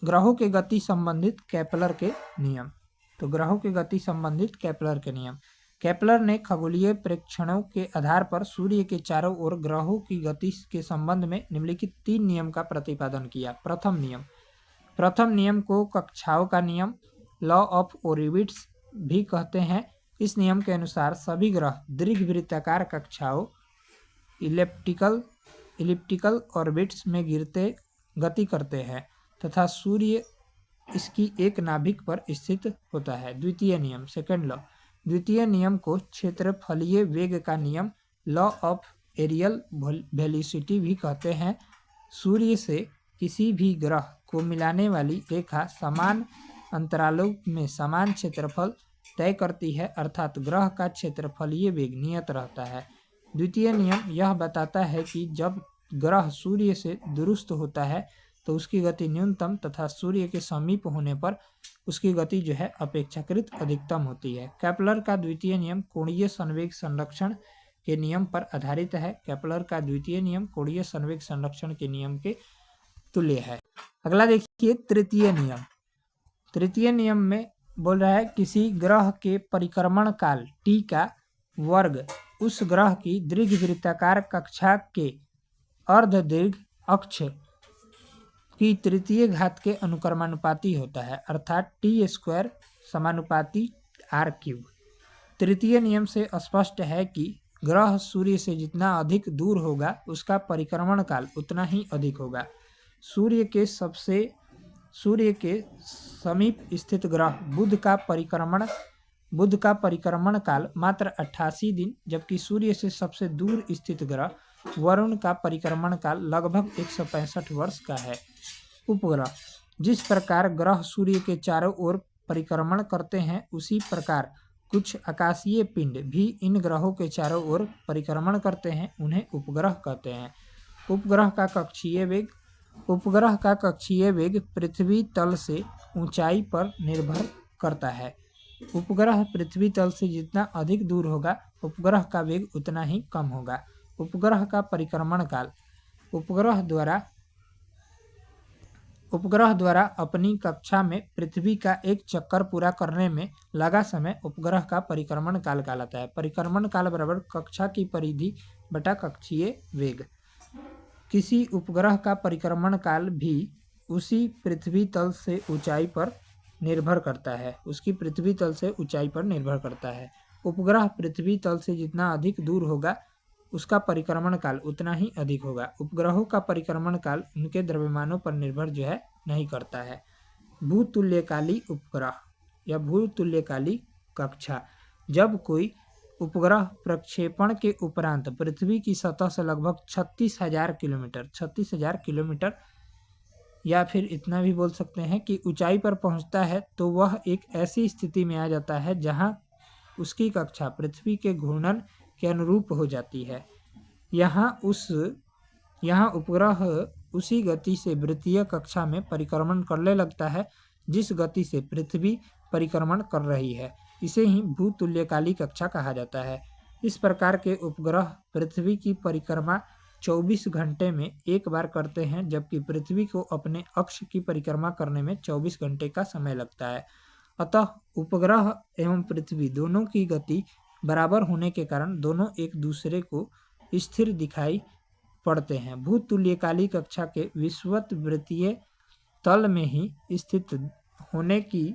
ग्रहों के गति संबंधित केपलर के नियम। तो ग्रहों के गति संबंधित केपलर के नियम। केपलर ने खगोलीय प्रेक्षणों के आधार पर सूर्य के चारों ओर ग्रहों की गति के संबंध में निम्नलिखित 3 नियम का प्रतिपादन किया। प्रथम नियम को कक्षाओं का नियम, लॉ ऑफ ओर्बिट्स भी कहते हैं। इस नियम के अनुसार सभी ग्रह दीर्घवृत्ताकार कक्षाओं इलिप्टिकल ऑर्बिट्स में गति करते हैं तथा सूर्य इसकी एक नाभिक पर स्थित होता है। Second law. द्वितीय नियम को क्षेत्रफलीय वेग का नियम, लॉ ऑफ एरियल वेलोसिटी भी कहते हैं। सूर्य से किसी भी ग्रह को मिलाने वाली रेखा समान अंतरालों में समान क्षेत्रफल तय करती है, अर्थात ग्रह का क्षेत्रफलीय वेग नियत रहता है। द्वितीय नियम यह बताता है कि जब ग्रह सूर्य से दूरस्थ होता है तो उसकी गति न्यूनतम तथा सूर्य के समीप होने पर उसकी गति जो है अपेक्षाकृत अधिकतम होती है। केपलर का द्वितीय नियम कोणीय संवेग संरक्षण के नियम पर आधारित है। केपलर का द्वितीय नियम कोणीय संवेग संरक्षण के नियम के तुल्य है। अगला देखिए तृतीय नियम। तृतीय नियम में बोल रहा है किसी ग्रह के परिक्रमण काल t का वर्ग उस ग्रह की दीर्घवृत्ताकार कक्षा के अर्धदीर्घ अक्ष की तृतीय घात के अनुक्रमानुपाती होता है, अर्थात t² समानुपाती r³। तृतीय नियम से स्पष्ट है कि ग्रह सूर्य से जितना अधिक दूर होगा उसका परिक्रमण काल उतना ही अधिक होगा। सूर्य के समीप स्थित ग्रह बुध का परिक्रमण काल मात्र 88 दिन, जबकि सूर्य से सबसे दूर स्थित ग्रह वरुण का परिक्रमण काल लगभग 165 वर्ष का है। उपग्रह। जिस प्रकार ग्रह सूर्य के चारों ओर परिक्रमण करते हैं, उसी प्रकार कुछ आकाशीय पिंड भी इन ग्रहों के चारों ओर परिक्रमण करते हैं, उन्हें उपग्रह कहते हैं। उपग्रह का कक्षीय वेग पृथ्वी तल से ऊंचाई पर निर्भर करता है। उपग्रह पृथ्वी तल से जितना अधिक दूर होगा, उपग्रह का वेग उतना ही कम होगा। उपग्रह का परिक्रमण काल। उपग्रह द्वारा अपनी कक्षा में पृथ्वी का एक चक्कर पूरा करने में लगा समय उपग्रह का परिक्रमण काल कहलाता है। परिक्रमण काल बराबर कक्षा की परिधि बटा कक्षीय वेग। किसी उपग्रह का परिक्रमण काल भी उसकी पृथ्वी तल से ऊंचाई पर निर्भर करता है। उपग्रह पृथ्वी तल से जितना अधिक दूर होगा उसका परिक्रमण काल उतना ही अधिक होगा। उपग्रहों का परिक्रमण काल उनके द्रव्यमानों पर निर्भर जो है नहीं करता है। भूतुल्यकाली उपग्रह या भूतुल्यकाली कक्षा। जब कोई उपग्रह प्रक्षेपण के उपरांत पृथ्वी की सतह से लगभग 36,000 किलोमीटर या फिर इतना भी बोल सकते हैं कि ऊंचाई पर पहुंचता है, तो वह एक ऐसी स्थिति में आ जाता है जहां उसकी कक्षा पृथ्वी के घूर्णन के अनुरूप हो जाती है। यहाँ उपग्रह उसी गति से वृत्तीय कक्षा में परिक्रमण करने लगता है जिस गति से पृथ्वी परिक्रमण कर रही है। इसे ही भूतुल्यकाली कक्षा कहा जाता है। इस प्रकार के उपग्रह पृथ्वी की परिक्रमा 24 घंटे में एक बार करते हैं, जबकि पृथ्वी को अपने अक्ष की परिक्रमा करने में 24 घंटे का समय लगता है। अतः उपग्रह एवं पृथ्वी दोनों की गति बराबर होने के कारण दोनों एक दूसरे को स्थिर दिखाई पड़ते हैं। भूतुल्यकाली कक्षा के विषुवत वृत्तीय तल में ही स्थित होने की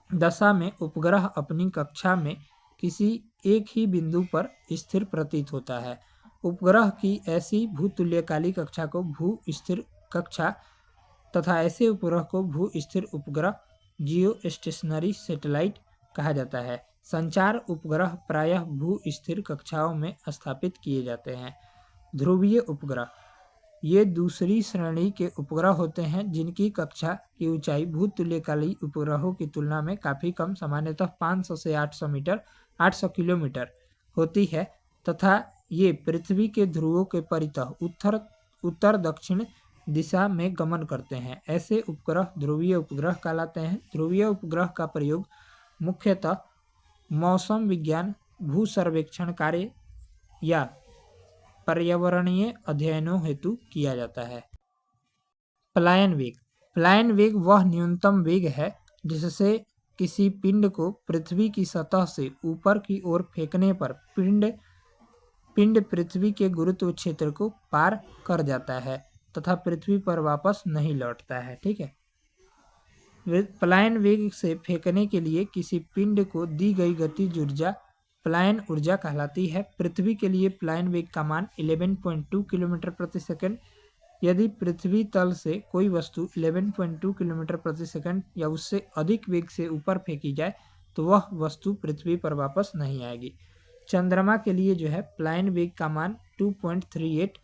दशा में उपग्रह अपनी कक्षा में किसी एक ही बिंदु पर स्थिर प्रतीत होता है। उपग्रह की ऐसी भूतुल्यकाली कक्षा को भू स्थिर कक्षा तथा ऐसे उपग्रह को भू स्थिर उपग्रह जियो स्टेशनरी सैटेलाइट कहा जाता है। संचार उपग्रह प्रायः भू स्थिर कक्षाओं में स्थापित किए जाते हैं। ध्रुवीय उपग्रह ये दूसरी श्रेणी के उपग्रह होते हैं जिनकी कक्षा की ऊंचाई भूतुल्यकाली उपग्रहों की तुलना में काफ़ी कम, सामान्यतः 500 से 800 किलोमीटर होती है तथा ये पृथ्वी के ध्रुवों के परितः उत्तर दक्षिण दिशा में गमन करते हैं। ऐसे उपग्रह ध्रुवीय उपग्रह कहलाते हैं। ध्रुवीय उपग्रह का प्रयोग मुख्यतः मौसम विज्ञान, भू सर्वेक्षण कार्य या पर्यावरणीय अध्ययनों हेतु किया जाता है। पलायन वेग। पलायन वेग वह न्यूनतम वेग है जिससे किसी पिंड को पृथ्वी की सतह से ऊपर की ओर फेंकने पर पिंड पृथ्वी के गुरुत्व क्षेत्र को पार कर जाता है तथा पृथ्वी पर वापस नहीं लौटता है। ठीक है। पलायन वेग से फेंकने के लिए किसी पिंड को दी गई गतिज ऊर्जा पलायन ऊर्जा कहलाती है। पृथ्वी के लिए पलायन वेग का मान 11.2 किलोमीटर प्रति सेकंड। यदि पृथ्वी तल से कोई वस्तु 11.2 किलोमीटर प्रति सेकंड या उससे अधिक वेग से ऊपर फेंकी जाए तो वह वस्तु पृथ्वी पर वापस नहीं आएगी। चंद्रमा के लिए जो है पलायन वेग का मान 2.38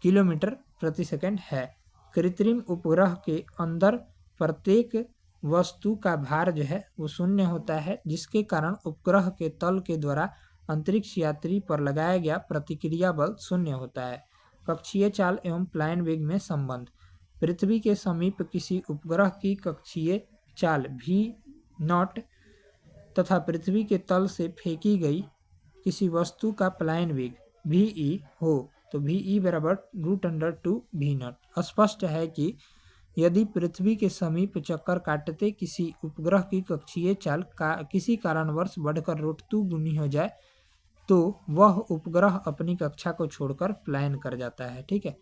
किलोमीटर प्रति सेकंड है। कृत्रिम उपग्रह के अंदर प्रत्येक वस्तु का भार जो है वो शून्य होता है, जिसके कारण उपग्रह के तल के द्वारा अंतरिक्ष यात्री पर लगाया गया प्रतिक्रिया बल शून्य होता है। कक्षीय चाल एवं पलायन वेग में संबंध। पृथ्वी के समीप किसी उपग्रह की कक्षीय चाल v0 तथा पृथ्वी के तल से फेंकी गई किसी वस्तु का पलायन वेग ve हो तो ve बराबर √2 v0। स्पष्ट है कि यदि पृथ्वी के समीप चक्कर काटते किसी उपग्रह की कक्षीय चाल का किसी कारणवश बढ़कर √2 गुनी हो जाए तो वह उपग्रह अपनी कक्षा को छोड़कर पलायन कर जाता है। ठीक है।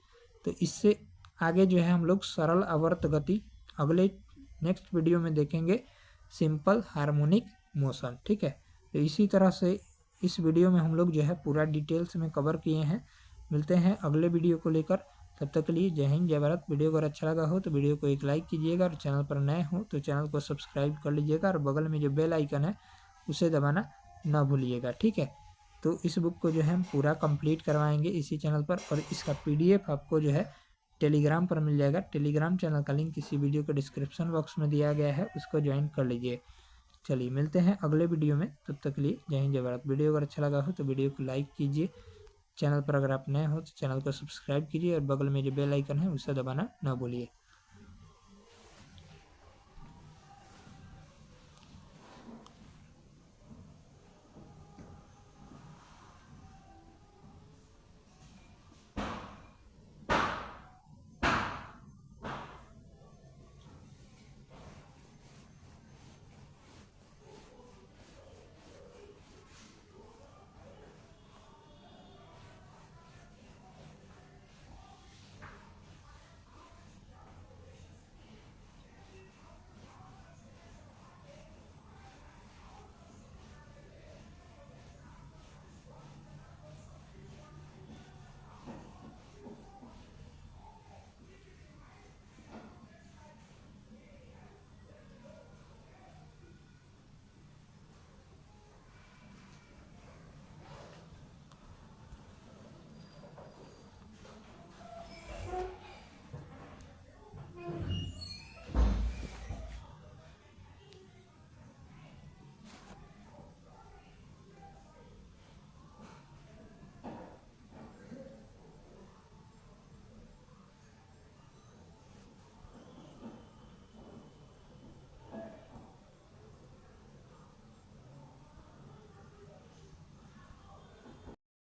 तो इससे आगे जो है हम लोग सरल आवर्त गति अगले नेक्स्ट वीडियो में देखेंगे, सिंपल हार्मोनिक मोशन। ठीक है। तो इसी तरह से इस वीडियो में हम लोग जो है पूरा डिटेल्स में कवर किए हैं। मिलते हैं अगले वीडियो को लेकर, तब तक के लिए जय हिंद जय भारत। वीडियो अगर अच्छा लगा हो तो वीडियो को एक लाइक कीजिएगा और चैनल पर नए हो तो चैनल को सब्सक्राइब कर लीजिएगा और बगल में जो बेल आइकन है उसे दबाना ना भूलिएगा। ठीक है। तो इस बुक को जो है हम पूरा कंप्लीट करवाएंगे इसी चैनल पर और इसका PDF आपको जो है टेलीग्राम पर मिल जाएगा। टेलीग्राम चैनल का लिंक इसी वीडियो के डिस्क्रिप्शन बॉक्स में दिया गया है, उसको ज्वाइन कर लीजिए। चलिए मिलते हैं अगले वीडियो में, तब तक के लिए जय हिंद जय भारत। वीडियो अगर अच्छा लगा हो तो वीडियो को लाइक कीजिए, चैनल पर अगर आप नए हो तो चैनल को सब्सक्राइब कीजिए और बगल में जो बेल आइकन है उसे दबाना ना भूलिए।